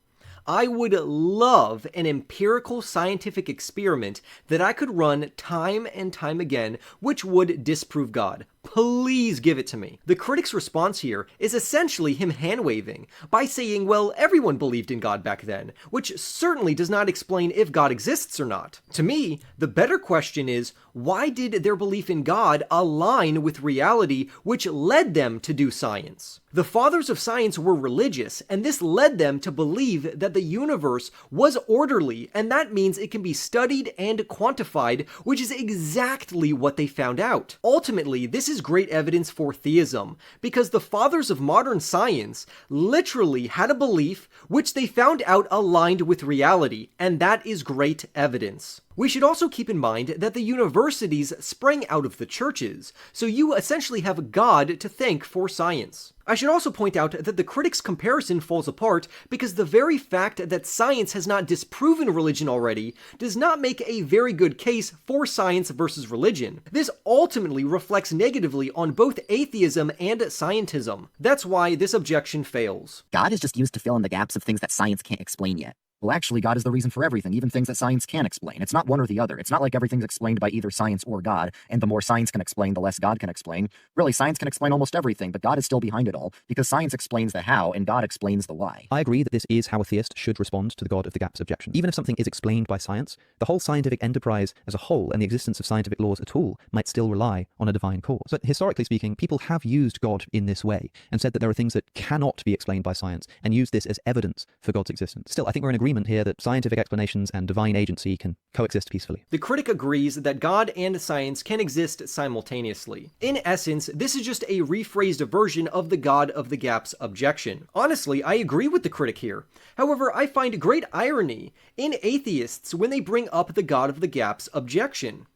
I would love an empirical scientific experiment that I could run time and time again, which would disprove God. Please give it to me. The critic's response here is essentially him hand-waving by saying, well, everyone believed in God back then, which certainly does not explain if God exists or not. To me, the better question is, why did their belief in God align with reality, which led them to do science? The fathers of science were religious, and this led them to believe that the universe was orderly, and that means it can be studied and quantified, which is exactly what they found out. Ultimately, this is great evidence for theism, because the fathers of modern science literally had a belief which they found out aligned with reality, and that is great evidence. We should also keep in mind that the universities sprang out of the churches, so you essentially have God to thank for science. I should also point out that the critic's comparison falls apart because the very fact that science has not disproven religion already does not make a very good case for science versus religion. This ultimately reflects negatively on both atheism and scientism. That's why this objection fails. God is just used to fill in the gaps of things that science can't explain yet. Well, actually, God is the reason for everything, even things that science can explain. It's not one or the other. It's not like everything's explained by either science or God, and the more science can explain, the less God can explain. Really, science can explain almost everything, but God is still behind it all, because science explains the how, and God explains the why. I agree that this is how a theist should respond to the God of the gaps objection. Even if something is explained by science, the whole scientific enterprise as a whole and the existence of scientific laws at all might still rely on a divine cause. But historically speaking, people have used God in this way and said that there are things that cannot be explained by science and used this as evidence for God's existence. Still, I think we're in agreement here that scientific explanations and divine agency can coexist peacefully. The critic agrees that God and science can exist simultaneously. In essence, this is just a rephrased version of the God of the gaps objection. Honestly, I agree with the critic here. However, I find great irony in atheists when they bring up the God of the gaps objection.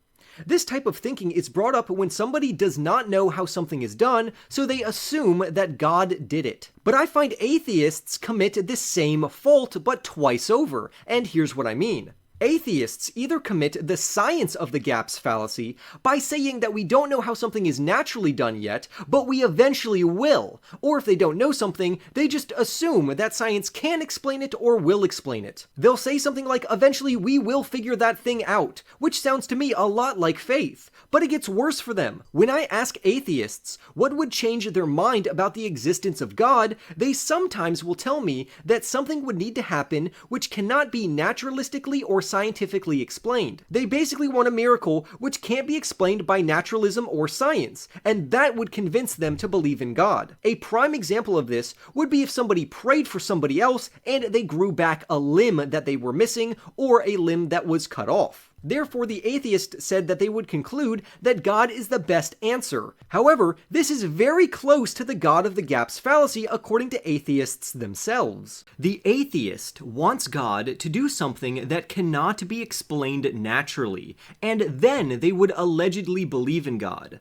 This type of thinking is brought up when somebody does not know how something is done, so they assume that God did it. But I find atheists commit this same fault, but twice over, and here's what I mean. Atheists either commit the science of the gaps fallacy by saying that we don't know how something is naturally done yet, but we eventually will. Or if they don't know something, they just assume that science can explain it or will explain it. They'll say something like, eventually we will figure that thing out, which sounds to me a lot like faith. But it gets worse for them. When I ask atheists what would change their mind about the existence of God, they sometimes will tell me that something would need to happen which cannot be naturalistically or scientifically explained. They basically want a miracle which can't be explained by naturalism or science, and that would convince them to believe in God. A prime example of this would be if somebody prayed for somebody else and they grew back a limb that they were missing or a limb that was cut off. Therefore, the atheist said that they would conclude that God is the best answer. However, this is very close to the God of the gaps fallacy according to atheists themselves. The atheist wants God to do something that cannot be explained naturally, and then they would allegedly believe in God.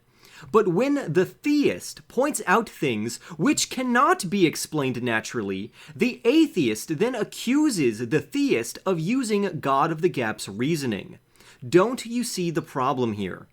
But when the theist points out things which cannot be explained naturally, the atheist then accuses the theist of using God of the gaps reasoning. Don't you see the problem here?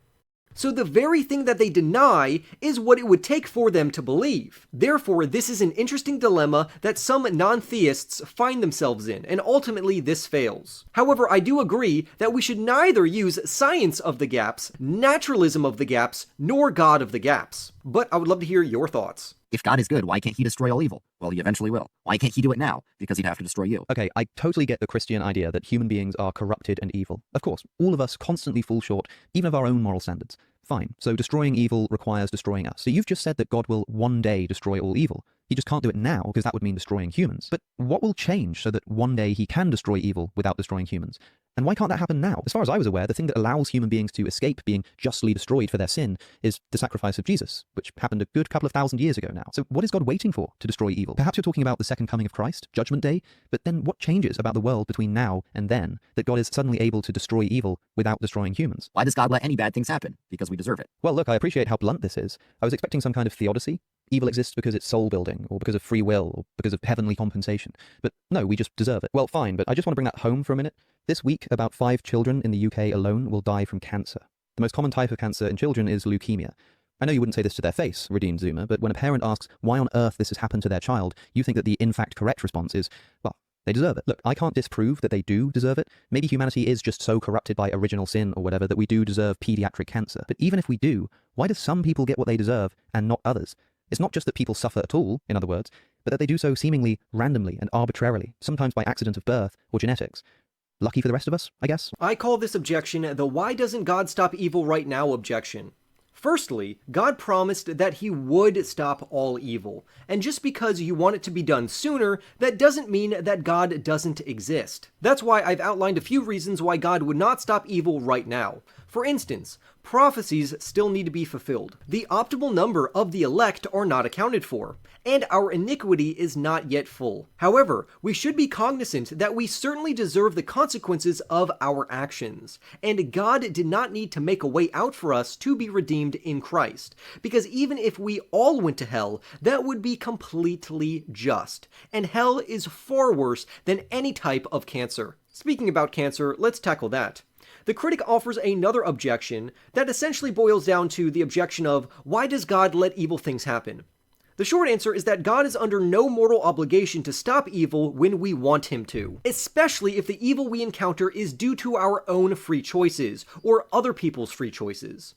So the very thing that they deny is what it would take for them to believe. Therefore, this is an interesting dilemma that some non-theists find themselves in, and ultimately this fails. However, I do agree that we should neither use science of the gaps, naturalism of the gaps, nor God of the gaps. But I would love to hear your thoughts. If God is good, why can't he destroy all evil? Well, he eventually will. Why can't he do it now? Because he'd have to destroy you. Okay, I totally get the Christian idea that human beings are corrupted and evil. Of course, all of us constantly fall short, even of our own moral standards. Fine, so destroying evil requires destroying us. So you've just said that God will one day destroy all evil. He just can't do it now because that would mean destroying humans. But what will change so that one day he can destroy evil without destroying humans? And why can't that happen now? As far as I was aware, the thing that allows human beings to escape being justly destroyed for their sin is the sacrifice of Jesus, which happened a good couple of thousand years ago now. So what is God waiting for to destroy evil? Perhaps you're talking about the second coming of Christ, Judgment Day, but then what changes about the world between now and then that God is suddenly able to destroy evil without destroying humans? Why does God let any bad things happen? Because we deserve it. Well, look, I appreciate how blunt this is. I was expecting some kind of theodicy. Evil exists because it's soul building, or because of free will, or because of heavenly compensation. But no, we just deserve it. Well, fine, but I just want to bring that home for a minute. This week, about 5 children in the UK alone will die from cancer. The most common type of cancer in children is leukemia. I know you wouldn't say this to their face, Redeemed Zoomer, but when a parent asks why on earth this has happened to their child, you think that the in fact correct response is, well, they deserve it. Look, I can't disprove that they do deserve it. Maybe humanity is just so corrupted by original sin or whatever that we do deserve pediatric cancer. But even if we do, why do some people get what they deserve and not others? It's not just that people suffer at all, in other words, but that they do so seemingly randomly and arbitrarily, sometimes by accident of birth or genetics. Lucky for the rest of us, I guess? I call this objection the "why doesn't God stop evil right now" objection. Firstly, God promised that he would stop all evil, and just because you want it to be done sooner, that doesn't mean that God doesn't exist. That's why I've outlined a few reasons why God would not stop evil right now. For instance, prophecies still need to be fulfilled. The optimal number of the elect are not accounted for, and our iniquity is not yet full. However, we should be cognizant that we certainly deserve the consequences of our actions, and God did not need to make a way out for us to be redeemed in Christ, because even if we all went to hell, that would be completely just, and hell is far worse than any type of cancer. Speaking about cancer, let's tackle that. The critic offers another objection that essentially boils down to the objection of, why does God let evil things happen? The short answer is that God is under no moral obligation to stop evil when we want him to, especially if the evil we encounter is due to our own free choices, or other people's free choices.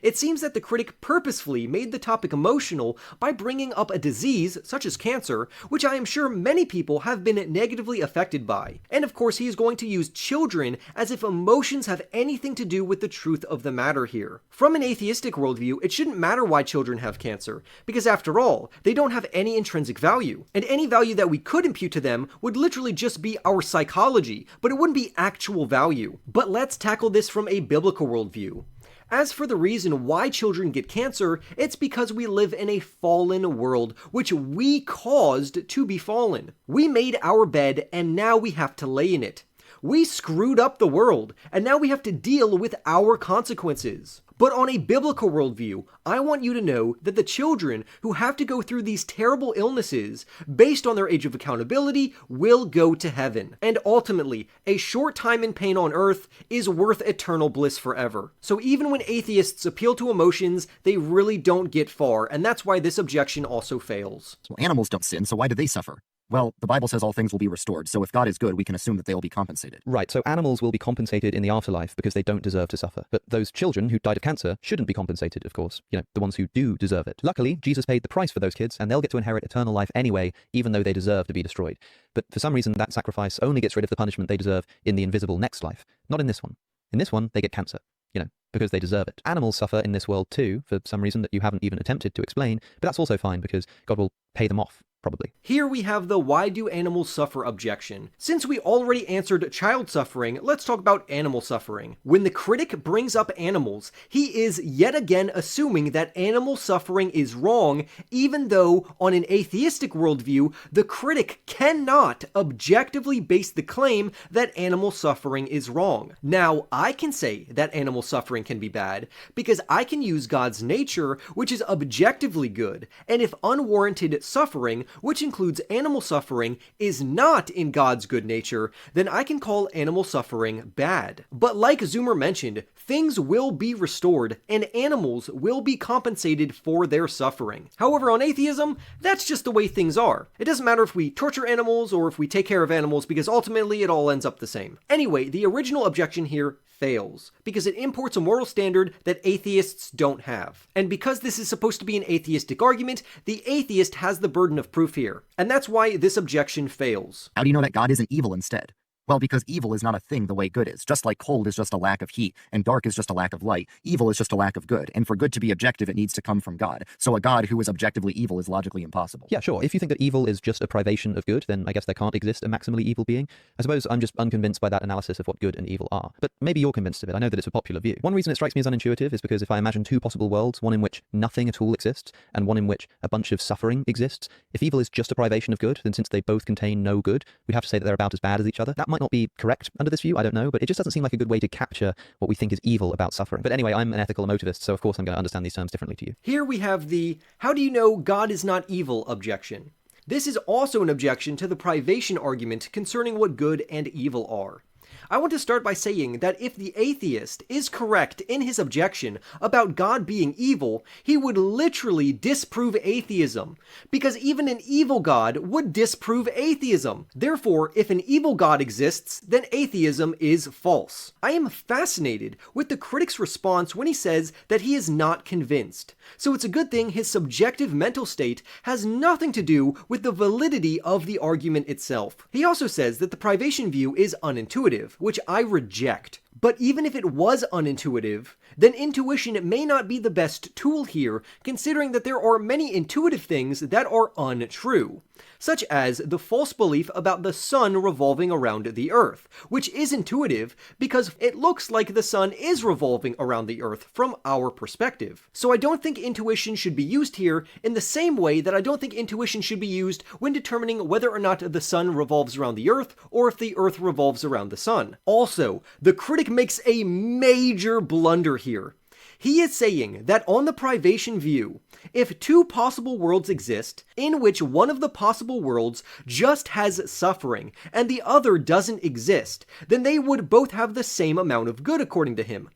It seems that the critic purposefully made the topic emotional by bringing up a disease, such as cancer, which I am sure many people have been negatively affected by. And of course he is going to use children as if emotions have anything to do with the truth of the matter here. From an atheistic worldview, it shouldn't matter why children have cancer, because after all, they don't have any intrinsic value. And any value that we could impute to them would literally just be our psychology, but it wouldn't be actual value. But let's tackle this from a biblical worldview. As for the reason why children get cancer, it's because we live in a fallen world, which we caused to be fallen. We made our bed, and now we have to lay in it. We screwed up the world, and now we have to deal with our consequences. But on a biblical worldview, I want you to know that the children who have to go through these terrible illnesses, based on their age of accountability, will go to heaven. And ultimately, a short time in pain on earth is worth eternal bliss forever. So even when atheists appeal to emotions, they really don't get far, and that's why this objection also fails. Well, animals don't sin, so why do they suffer? Well, the Bible says all things will be restored, so if God is good, we can assume that they will be compensated. Right, so animals will be compensated in the afterlife because they don't deserve to suffer. But those children who died of cancer shouldn't be compensated, of course. You know, the ones who do deserve it. Luckily, Jesus paid the price for those kids, and they'll get to inherit eternal life anyway, even though they deserve to be destroyed. But for some reason, that sacrifice only gets rid of the punishment they deserve in the invisible next life. Not in this one. In this one, they get cancer. You know, because they deserve it. Animals suffer in this world too, for some reason that you haven't even attempted to explain, but that's also fine because God will pay them off. Probably. Here we have the "why do animals suffer" objection. Since we already answered child suffering, let's talk about animal suffering. When the critic brings up animals, he is yet again assuming that animal suffering is wrong, even though on an atheistic worldview, the critic cannot objectively base the claim that animal suffering is wrong. Now, I can say that animal suffering can be bad, because I can use God's nature, which is objectively good, and if unwarranted suffering, which includes animal suffering, is not in God's good nature, then I can call animal suffering bad. But like Zoomer mentioned, things will be restored, and animals will be compensated for their suffering. However, on atheism, that's just the way things are. It doesn't matter if we torture animals or if we take care of animals, because ultimately it all ends up the same. Anyway, the original objection here fails, because it imports a moral standard that atheists don't have. And because this is supposed to be an atheistic argument, the atheist has the burden of proof here. And that's why this objection fails. How do you know that God isn't evil instead? Well, because evil is not a thing the way good is. Just like cold is just a lack of heat, and dark is just a lack of light, evil is just a lack of good. And for good to be objective, it needs to come from God. So a God who is objectively evil is logically impossible. Yeah, sure. If you think that evil is just a privation of good, then I guess there can't exist a maximally evil being. I suppose I'm just unconvinced by that analysis of what good and evil are. But maybe you're convinced of it. I know that it's a popular view. One reason it strikes me as unintuitive is because if I imagine two possible worlds, one in which nothing at all exists, and one in which a bunch of suffering exists, if evil is just a privation of good, then since they both contain no good, we'd have to say that they're about as bad as each other. That might not be correct under this view, I don't know, but it just doesn't seem like a good way to capture what we think is evil about suffering. But anyway, I'm an ethical emotivist, so of course I'm going to understand these terms differently to you. Here we have the "how do you know God is not evil" objection. This is also an objection to the privation argument concerning what good and evil are. I want to start by saying that if the atheist is correct in his objection about God being evil, he would literally disprove atheism, because even an evil God would disprove atheism. Therefore, if an evil God exists, then atheism is false. I am fascinated with the critic's response when he says that he is not convinced. So it's a good thing his subjective mental state has nothing to do with the validity of the argument itself. He also says that the privation view is unintuitive, which I reject. But even if it was unintuitive, then intuition may not be the best tool here, considering that there are many intuitive things that are untrue, such as the false belief about the sun revolving around the earth, which is intuitive because it looks like the sun is revolving around the earth from our perspective. So I don't think intuition should be used here in the same way that I don't think intuition should be used when determining whether or not the sun revolves around the earth or if the earth revolves around the sun. Also, the critic makes a major blunder here. He is saying that on the privation view, if two possible worlds exist, in which one of the possible worlds just has suffering and the other doesn't exist, then they would both have the same amount of good according to him.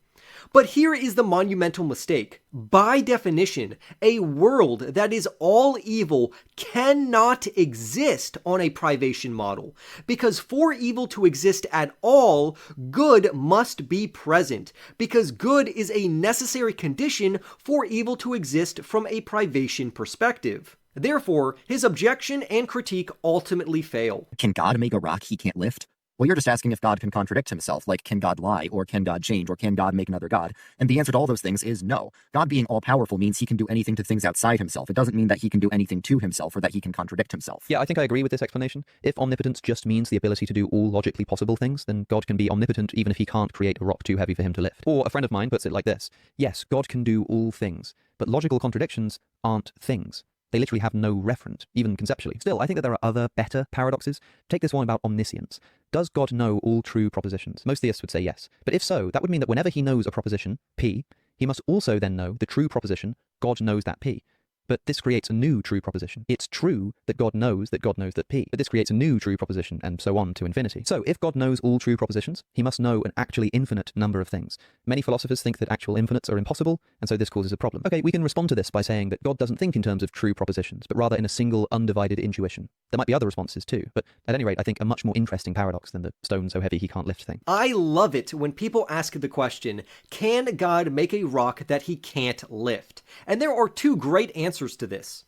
But here is the monumental mistake. By definition, a world that is all evil cannot exist on a privation model, because for evil to exist at all, good must be present, because good is a necessary condition for evil to exist from a privation perspective. Therefore, his objection and critique ultimately fail. Can God make a rock he can't lift? Well, you're just asking if God can contradict himself, like can God lie, or can God change, or can God make another God? And the answer to all those things is no. God being all-powerful means he can do anything to things outside himself. It doesn't mean that he can do anything to himself or that he can contradict himself. Yeah, I think I agree with this explanation. If omnipotence just means the ability to do all logically possible things, then God can be omnipotent even if he can't create a rock too heavy for him to lift. Or a friend of mine puts it like this: yes, God can do all things, but logical contradictions aren't things. They literally have no referent, even conceptually. Still, I think that there are other, better paradoxes. Take this one about omniscience. Does God know all true propositions? Most theists would say yes. But if so, that would mean that whenever he knows a proposition, P, he must also then know the true proposition, God knows that P. But this creates a new true proposition. It's true that God knows that P. But this creates a new true proposition, and so on to infinity. So, if God knows all true propositions, he must know an actually infinite number of things. Many philosophers think that actual infinites are impossible, and so this causes a problem. Okay, we can respond to this by saying that God doesn't think in terms of true propositions, but rather in a single, undivided intuition. There might be other responses too, but at any rate, I think a much more interesting paradox than the stone so heavy he can't lift thing. I love it when people ask the question, can God make a rock that he can't lift? And there are two great answers to this.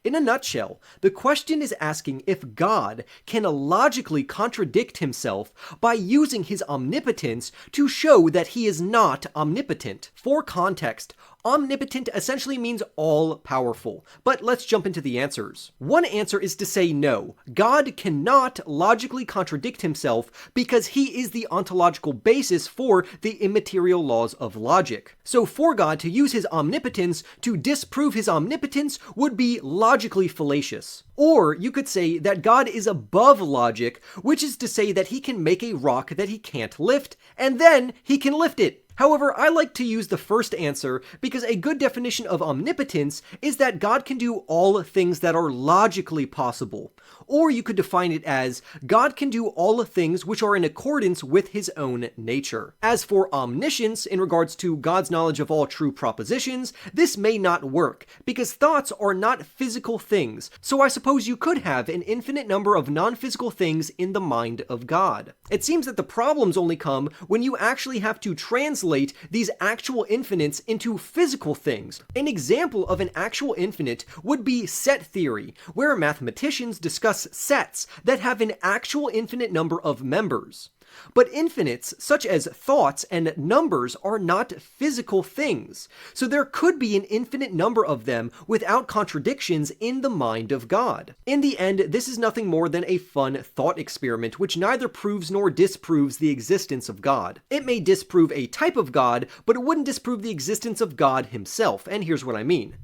In a nutshell, the question is asking if God can logically contradict himself by using his omnipotence to show that he is not omnipotent. For context, omnipotent essentially means all-powerful, but let's jump into the answers. One answer is to say no, God cannot logically contradict himself because he is the ontological basis for the immaterial laws of logic. So for God to use his omnipotence to disprove his omnipotence would be logically fallacious. Or you could say that God is above logic, which is to say that he can make a rock that he can't lift, and then he can lift it. However, I like to use the first answer because a good definition of omnipotence is that God can do all things that are logically possible. Or you could define it as God can do all things which are in accordance with his own nature. As for omniscience, in regards to God's knowledge of all true propositions, this may not work because thoughts are not physical things, so I suppose you could have an infinite number of non-physical things in the mind of God. It seems that the problems only come when you actually have to translate translate these actual infinites into physical things. An example of an actual infinite would be set theory, where mathematicians discuss sets that have an actual infinite number of members. But infinites, such as thoughts and numbers, are not physical things, so there could be an infinite number of them without contradictions in the mind of God. In the end, this is nothing more than a fun thought experiment which neither proves nor disproves the existence of God. It may disprove a type of God, but it wouldn't disprove the existence of God himself, and here's what I mean.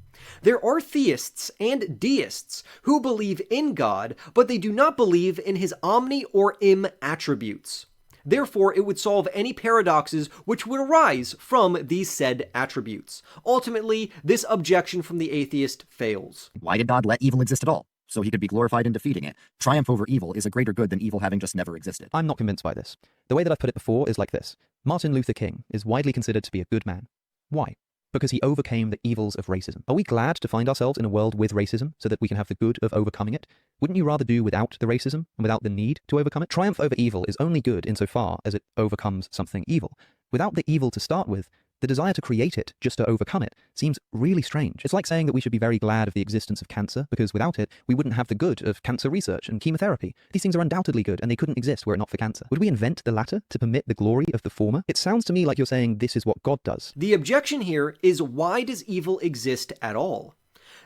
There are theists and deists who believe in God, but they do not believe in his omni or im attributes. Therefore, it would solve any paradoxes which would arise from these said attributes. Ultimately, this objection from the atheist fails. Why did God let evil exist at all? So he could be glorified in defeating it. Triumph over evil is a greater good than evil having just never existed. I'm not convinced by this. The way that I've put it before is like this. Martin Luther King is widely considered to be a good man. Why? Because he overcame the evils of racism. Are we glad to find ourselves in a world with racism so that we can have the good of overcoming it? Wouldn't you rather do without the racism and without the need to overcome it? Triumph over evil is only good insofar as it overcomes something evil. Without the evil to start with, the desire to create it just to overcome it seems really strange. It's like saying that we should be very glad of the existence of cancer because without it, we wouldn't have the good of cancer research and chemotherapy. These things are undoubtedly good and they couldn't exist were it not for cancer. Would we invent the latter to permit the glory of the former? It sounds to me like you're saying this is what God does. The objection here is, why does evil exist at all?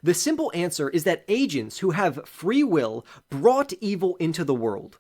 The simple answer is that agents who have free will brought evil into the world.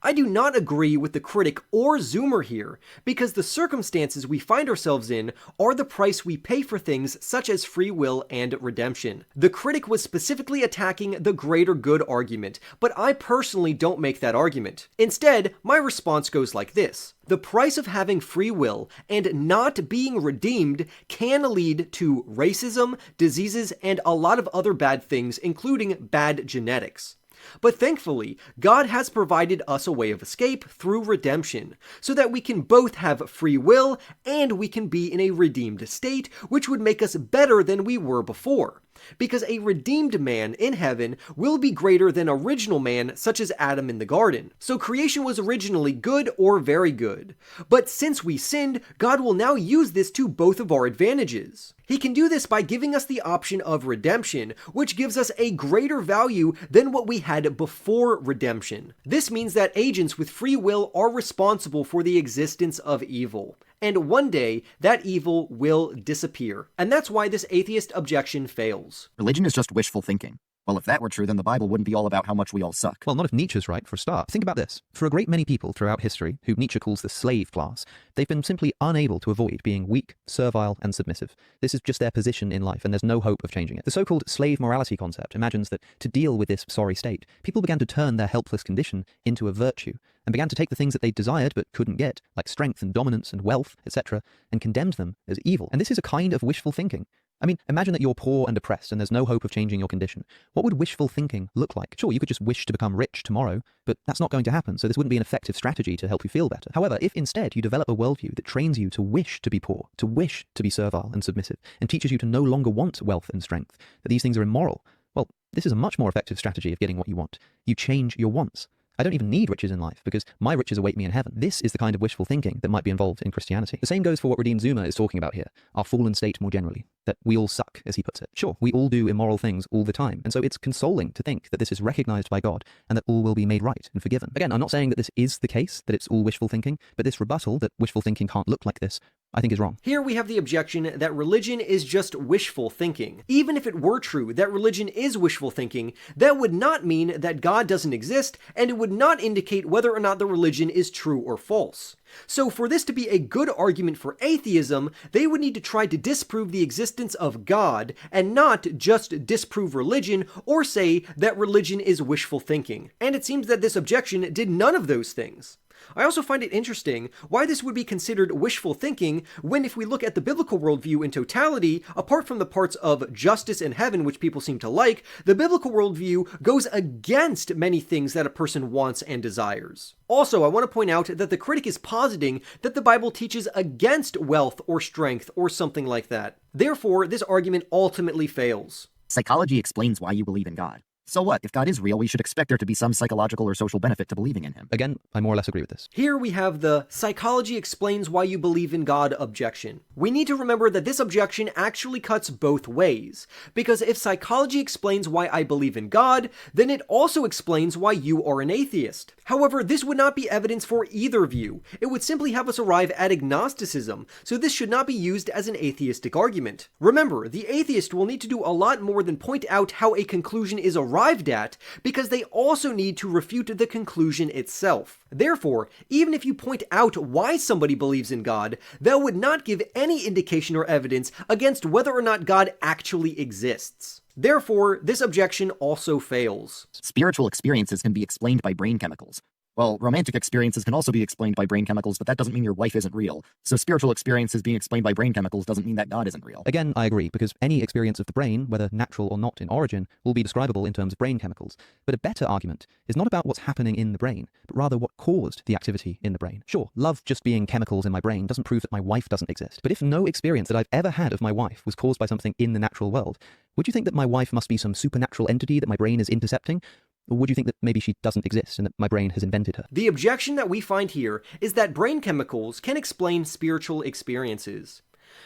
I do not agree with the critic or Zoomer here, because the circumstances we find ourselves in are the price we pay for things such as free will and redemption. The critic was specifically attacking the greater good argument, but I personally don't make that argument. Instead, my response goes like this. The price of having free will and not being redeemed can lead to racism, diseases, and a lot of other bad things, including bad genetics. But thankfully, God has provided us a way of escape through redemption, so that we can both have free will and we can be in a redeemed state, which would make us better than we were before. Because a redeemed man in heaven will be greater than original man, such as Adam in the garden. So creation was originally good or very good. But since we sinned, God will now use this to both of our advantages. He can do this by giving us the option of redemption, which gives us a greater value than what we had before redemption. This means that agents with free will are responsible for the existence of evil. And one day, that evil will disappear. And that's why this atheist objection fails. Religion is just wishful thinking. Well, if that were true, then the Bible wouldn't be all about how much we all suck. Well, not if Nietzsche's right, for a start. Think about this. For a great many people throughout history, who Nietzsche calls the slave class, they've been simply unable to avoid being weak, servile, and submissive. This is just their position in life, and there's no hope of changing it. The so-called slave morality concept imagines that to deal with this sorry state, people began to turn their helpless condition into a virtue, and began to take the things that they desired but couldn't get, like strength and dominance and wealth, etc., and condemned them as evil. And this is a kind of wishful thinking. I mean, imagine that you're poor and oppressed and there's no hope of changing your condition. What would wishful thinking look like? Sure, you could just wish to become rich tomorrow, but that's not going to happen, so this wouldn't be an effective strategy to help you feel better. However, if instead you develop a worldview that trains you to wish to be poor, to wish to be servile and submissive, and teaches you to no longer want wealth and strength, that these things are immoral, well, this is a much more effective strategy of getting what you want. You change your wants. I don't even need riches in life because my riches await me in heaven. This is the kind of wishful thinking that might be involved in Christianity. The same goes for what Redeemed Zuma is talking about here, our fallen state more generally, that we all suck, as he puts it. Sure, we all do immoral things all the time, and so it's consoling to think that this is recognized by God and that all will be made right and forgiven. Again, I'm not saying that this is the case, that it's all wishful thinking, but this rebuttal that wishful thinking can't look like this, I think is wrong. Here we have the objection that religion is just wishful thinking. Even if it were true that religion is wishful thinking, that would not mean that God doesn't exist, and it would not indicate whether or not the religion is true or false. So for this to be a good argument for atheism, they would need to try to disprove the existence of God, and not just disprove religion or say that religion is wishful thinking. And it seems that this objection did none of those things. I also find it interesting why this would be considered wishful thinking when, if we look at the biblical worldview in totality, apart from the parts of justice and heaven which people seem to like, the biblical worldview goes against many things that a person wants and desires. Also, I want to point out that the critic is positing that the Bible teaches against wealth or strength or something like that. Therefore, this argument ultimately fails. Psychology explains why you believe in God. So what? If God is real, we should expect there to be some psychological or social benefit to believing in him. Again, I more or less agree with this. Here we have the psychology explains why you believe in God objection. We need to remember that this objection actually cuts both ways, because if psychology explains why I believe in God, then it also explains why you are an atheist. However, this would not be evidence for either view. It would simply have us arrive at agnosticism, so this should not be used as an atheistic argument. Remember, the atheist will need to do a lot more than point out how a conclusion is arrived at, because they also need to refute the conclusion itself. Therefore, even if you point out why somebody believes in God, that would not give any indication or evidence against whether or not God actually exists. Therefore, this objection also fails. Spiritual experiences can be explained by brain chemicals. Well, romantic experiences can also be explained by brain chemicals, but that doesn't mean your wife isn't real. So spiritual experiences being explained by brain chemicals doesn't mean that God isn't real. Again, I agree, because any experience of the brain, whether natural or not in origin, will be describable in terms of brain chemicals. But a better argument is not about what's happening in the brain, but rather what caused the activity in the brain. Sure, love just being chemicals in my brain doesn't prove that my wife doesn't exist. But if no experience that I've ever had of my wife was caused by something in the natural world, would you think that my wife must be some supernatural entity that my brain is intercepting? Or would you think that maybe she doesn't exist and that my brain has invented her? The objection that we find here is that brain chemicals can explain spiritual experiences.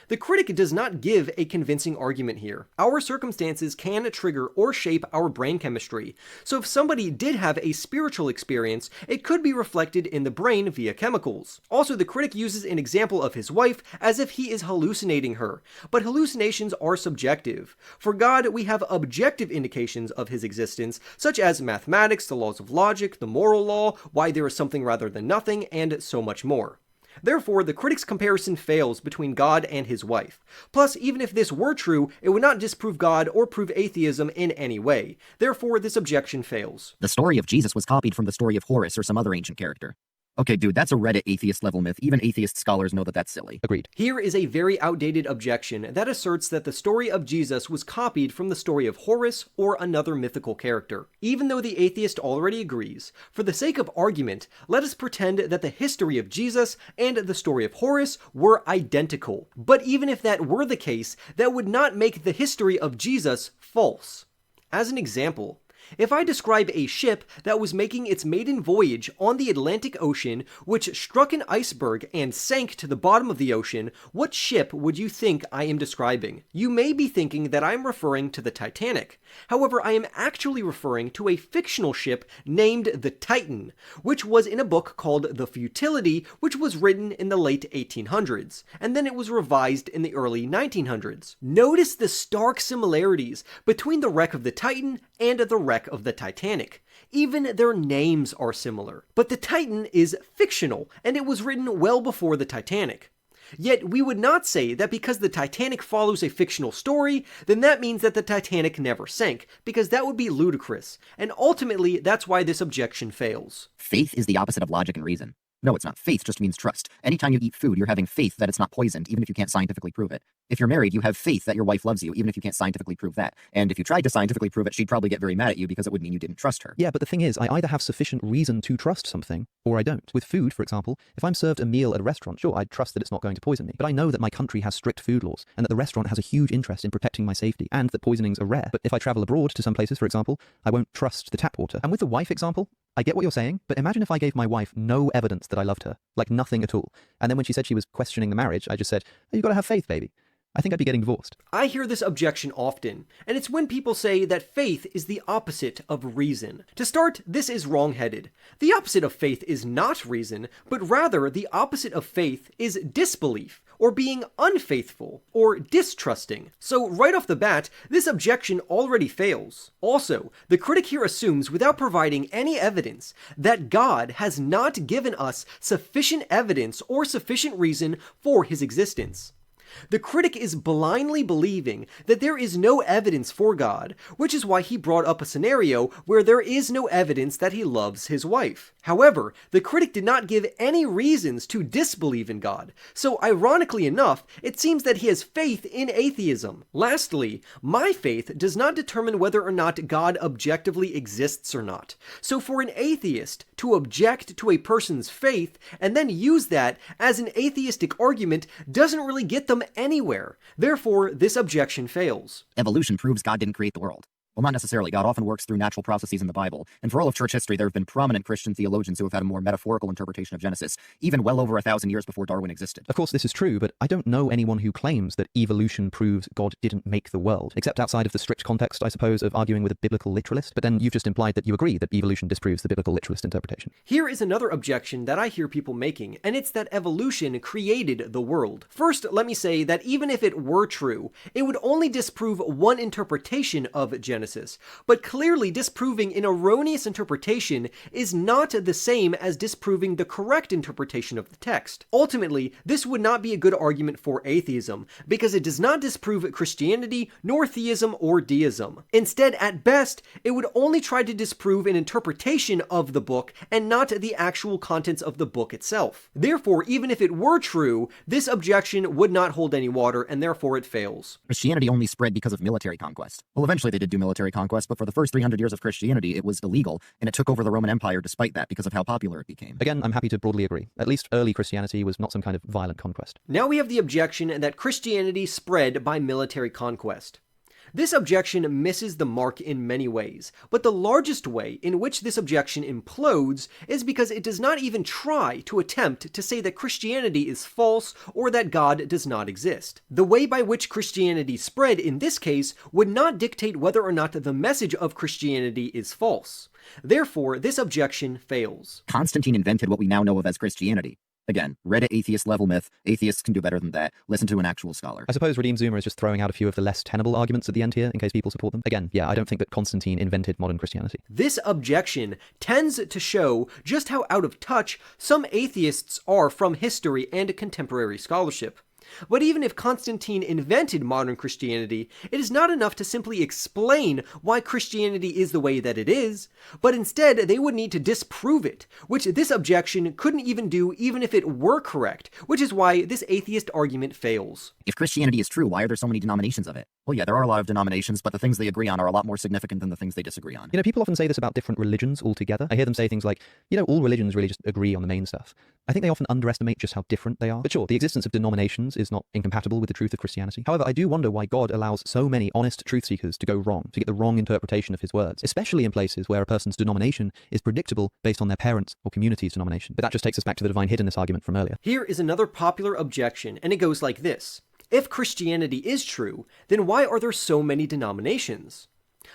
The critic does not give a convincing argument here. Our circumstances can trigger or shape our brain chemistry, so if somebody did have a spiritual experience, it could be reflected in the brain via chemicals. Also, the critic uses an example of his wife as if he is hallucinating her, but hallucinations are subjective. For God, we have objective indications of his existence, such as mathematics, the laws of logic, the moral law, why there is something rather than nothing, and so much more. Therefore, the critic's comparison fails between God and his wife. Plus, even if this were true, it would not disprove God or prove atheism in any way. Therefore, this objection fails. The story of Jesus was copied from the story of Horus or some other ancient character. Okay, dude, that's a Reddit atheist level myth. Even atheist scholars know that that's silly. Agreed. Here is a very outdated objection that asserts that the story of Jesus was copied from the story of Horus or another mythical character. Even though the atheist already agrees, for the sake of argument, let us pretend that the history of Jesus and the story of Horus were identical. But even if that were the case, that would not make the history of Jesus false. As an example, if I describe a ship that was making its maiden voyage on the Atlantic Ocean, which struck an iceberg and sank to the bottom of the ocean, what ship would you think I am describing? You may be thinking that I am referring to the Titanic. However, I am actually referring to a fictional ship named the Titan, which was in a book called The Futility, which was written in the late 1800s, and then it was revised in the early 1900s. Notice the stark similarities between the wreck of the Titan and the wreck of the Titanic. Even their names are similar. But the Titan is fictional, and it was written well before the Titanic. Yet we would not say that because the Titanic follows a fictional story, then that means that the Titanic never sank, because that would be ludicrous, and ultimately that's why this objection fails. Faith is the opposite of logic and reason. No, it's not. Faith just means trust. Anytime you eat food, you're having faith that it's not poisoned, even if you can't scientifically prove it. If you're married, you have faith that your wife loves you, even if you can't scientifically prove that. And if you tried to scientifically prove it, she'd probably get very mad at you because it would mean you didn't trust her. Yeah, but the thing is, I either have sufficient reason to trust something, or I don't. With food, for example, if I'm served a meal at a restaurant, sure, I trust that it's not going to poison me. But I know that my country has strict food laws, and that the restaurant has a huge interest in protecting my safety, and that poisonings are rare. But if I travel abroad to some places, for example, I won't trust the tap water. And with the wife example, I get what you're saying, but imagine if I gave my wife no evidence that I loved her, like nothing at all. And then when she said she was questioning the marriage, I just said, oh, you've got to have faith, baby. I think I'd be getting divorced. I hear this objection often, and it's when people say that faith is the opposite of reason. To start, this is wrong-headed. The opposite of faith is not reason, but rather the opposite of faith is disbelief, or being unfaithful, or distrusting. So right off the bat, this objection already fails. Also, the critic here assumes, without providing any evidence, that God has not given us sufficient evidence or sufficient reason for his existence. The critic is blindly believing that there is no evidence for God, which is why he brought up a scenario where there is no evidence that he loves his wife. However, the critic did not give any reasons to disbelieve in God, so ironically enough, it seems that he has faith in atheism. Lastly, my faith does not determine whether or not God objectively exists or not. So for an atheist to object to a person's faith and then use that as an atheistic argument doesn't really get them anywhere. Therefore, this objection fails. Evolution proves God didn't create the world. Well, not necessarily. God often works through natural processes in the Bible, and for all of church history, there have been prominent Christian theologians who have had a more metaphorical interpretation of Genesis, even well over 1,000 years before Darwin existed. Of course, this is true, but I don't know anyone who claims that evolution proves God didn't make the world, except outside of the strict context, I suppose, of arguing with a biblical literalist. But then you've just implied that you agree that evolution disproves the biblical literalist interpretation. Here is another objection that I hear people making, and it's that evolution created the world. First, let me say that even if it were true, it would only disprove one interpretation of Genesis, but clearly disproving an erroneous interpretation is not the same as disproving the correct interpretation of the text. Ultimately, this would not be a good argument for atheism, because it does not disprove Christianity, nor theism or deism. Instead, at best, it would only try to disprove an interpretation of the book and not the actual contents of the book itself. Therefore, even if it were true, this objection would not hold any water, and therefore it fails. Christianity only spread because of military conquest. Well, eventually they did do military conquest, but for the first 300 years of Christianity, it was illegal, and it took over the Roman Empire despite that because of how popular it became. Again, I'm happy to broadly agree. At least early Christianity was not some kind of violent conquest. Now we have the objection that Christianity spread by military conquest. This objection misses the mark in many ways, but the largest way in which this objection implodes is because it does not even try to attempt to say that Christianity is false or that God does not exist. The way by which Christianity spread in this case would not dictate whether or not the message of Christianity is false. Therefore, this objection fails. Constantine invented what we now know of as Christianity. Again, Reddit atheist level myth. Atheists can do better than that. Listen to an actual scholar. I suppose Redeem Zoomer is just throwing out a few of the less tenable arguments at the end here in case people support them. Again, yeah, I don't think that Constantine invented modern Christianity. This objection tends to show just how out of touch some atheists are from history and contemporary scholarship. But even if Constantine invented modern Christianity, it is not enough to simply explain why Christianity is the way that it is, but instead they would need to disprove it, which this objection couldn't even do even if it were correct, which is why this atheist argument fails. If Christianity is true, why are there so many denominations of it? Well, yeah, there are a lot of denominations, but the things they agree on are a lot more significant than the things they disagree on. You know, people often say this about different religions altogether. I hear them say things like, all religions really just agree on the main stuff. I think they often underestimate just how different they are. But sure, the existence of denominations is not incompatible with the truth of Christianity. However, I do wonder why God allows so many honest truth seekers to go wrong, to get the wrong interpretation of his words, especially in places where a person's denomination is predictable based on their parents' or community's denomination. But that just takes us back to the divine hiddenness argument from earlier. Here is another popular objection, and it goes like this. If Christianity is true, then why are there so many denominations?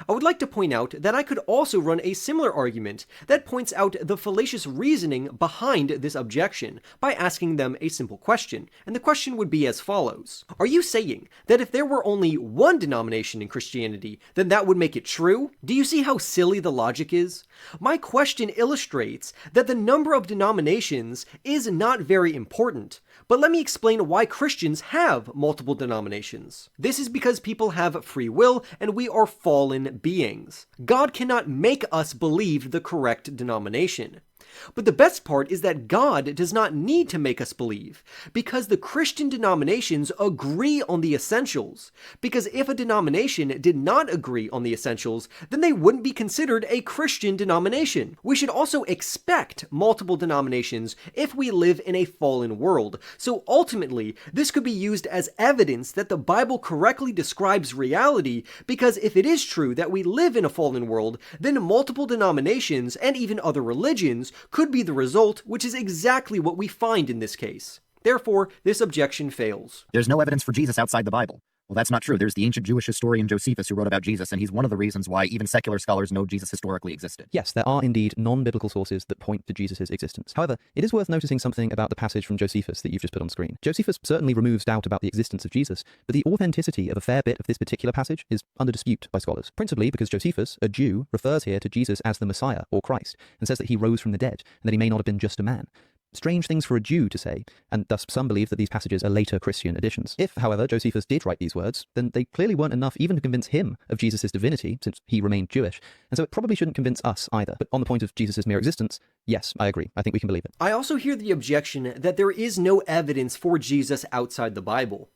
I would like to point out that I could also run a similar argument that points out the fallacious reasoning behind this objection by asking them a simple question, and the question would be as follows. Are you saying that if there were only one denomination in Christianity, then that would make it true? Do you see how silly the logic is? My question illustrates that the number of denominations is not very important, but let me explain why Christians have multiple denominations. This is because people have free will and we are fallen beings. God cannot make us believe the correct denomination. But the best part is that God does not need to make us believe, because the Christian denominations agree on the essentials. Because if a denomination did not agree on the essentials, then they wouldn't be considered a Christian denomination. We should also expect multiple denominations if we live in a fallen world. So ultimately, this could be used as evidence that the Bible correctly describes reality, because if it is true that we live in a fallen world, then multiple denominations and even other religions could be the result, which is exactly what we find in this case. Therefore, this objection fails. There's no evidence for Jesus outside the Bible. Well, that's not true. There's the ancient Jewish historian Josephus who wrote about Jesus, and he's one of the reasons why even secular scholars know Jesus historically existed. Yes, there are indeed non-biblical sources that point to Jesus' existence. However, it is worth noticing something about the passage from Josephus that you've just put on screen. Josephus certainly removes doubt about the existence of Jesus, but the authenticity of a fair bit of this particular passage is under dispute by scholars, principally because Josephus, a Jew, refers here to Jesus as the Messiah, or Christ, and says that he rose from the dead, and that he may not have been just a man. Strange things for a Jew to say, and thus some believe that these passages are later Christian additions. If, however, Josephus did write these words, then they clearly weren't enough even to convince him of Jesus' divinity, since he remained Jewish, and so it probably shouldn't convince us either. But on the point of Jesus' mere existence, yes, I agree. I think we can believe it. I also hear the objection that there is no evidence for Jesus outside the Bible.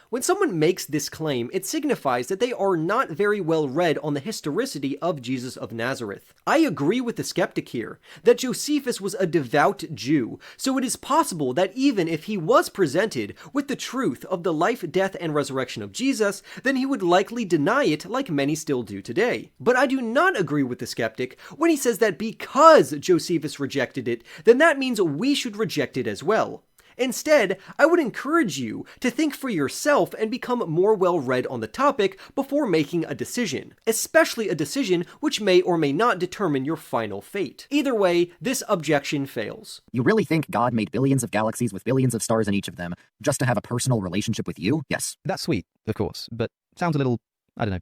When someone makes this claim, it signifies that they are not very well read on the historicity of Jesus of Nazareth. I agree with the skeptic here, that Josephus was a devout Jew, so it is possible that even if he was presented with the truth of the life, death, and resurrection of Jesus, then he would likely deny it like many still do today. But I do not agree with the skeptic when he says that because Josephus rejected it, then that means we should reject it as well. Instead, I would encourage you to think for yourself and become more well-read on the topic before making a decision, especially a decision which may or may not determine your final fate. Either way, this objection fails. You really think God made billions of galaxies with billions of stars in each of them just to have a personal relationship with you? Yes. That's sweet, of course, but sounds a little, I don't know,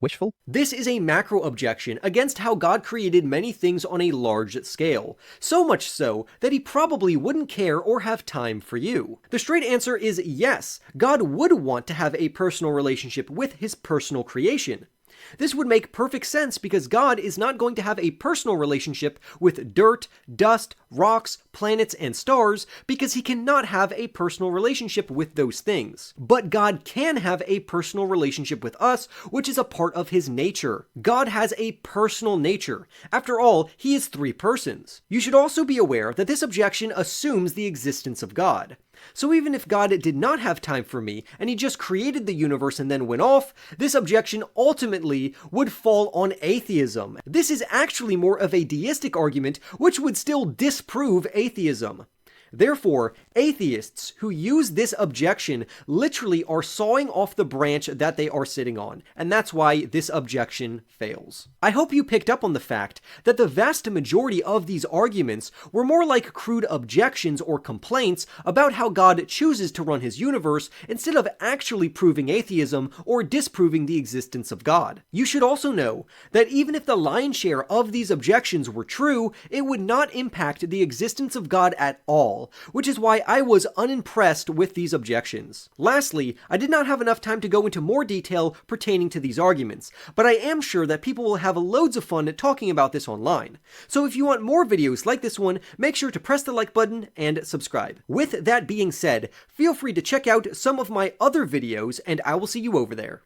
wishful? This is a macro objection against how God created many things on a large scale, so much so that he probably wouldn't care or have time for you. The straight answer is yes, God would want to have a personal relationship with his personal creation. This would make perfect sense because God is not going to have a personal relationship with dirt, dust, rocks, planets, and stars because he cannot have a personal relationship with those things. But God can have a personal relationship with us, which is a part of his nature. God has a personal nature. After all, he is three persons. You should also be aware that this objection assumes the existence of God. So even if God did not have time for me, and he just created the universe and then went off, this objection ultimately would fall on atheism. This is actually more of a deistic argument, which would still disprove atheism. Therefore, atheists who use this objection literally are sawing off the branch that they are sitting on, and that's why this objection fails. I hope you picked up on the fact that the vast majority of these arguments were more like crude objections or complaints about how God chooses to run his universe instead of actually proving atheism or disproving the existence of God. You should also know that even if the lion's share of these objections were true, it would not impact the existence of God at all, which is why I was unimpressed with these objections. Lastly, I did not have enough time to go into more detail pertaining to these arguments, but I am sure that people will have loads of fun talking about this online. So if you want more videos like this one, make sure to press the like button and subscribe. With that being said, feel free to check out some of my other videos, and I will see you over there.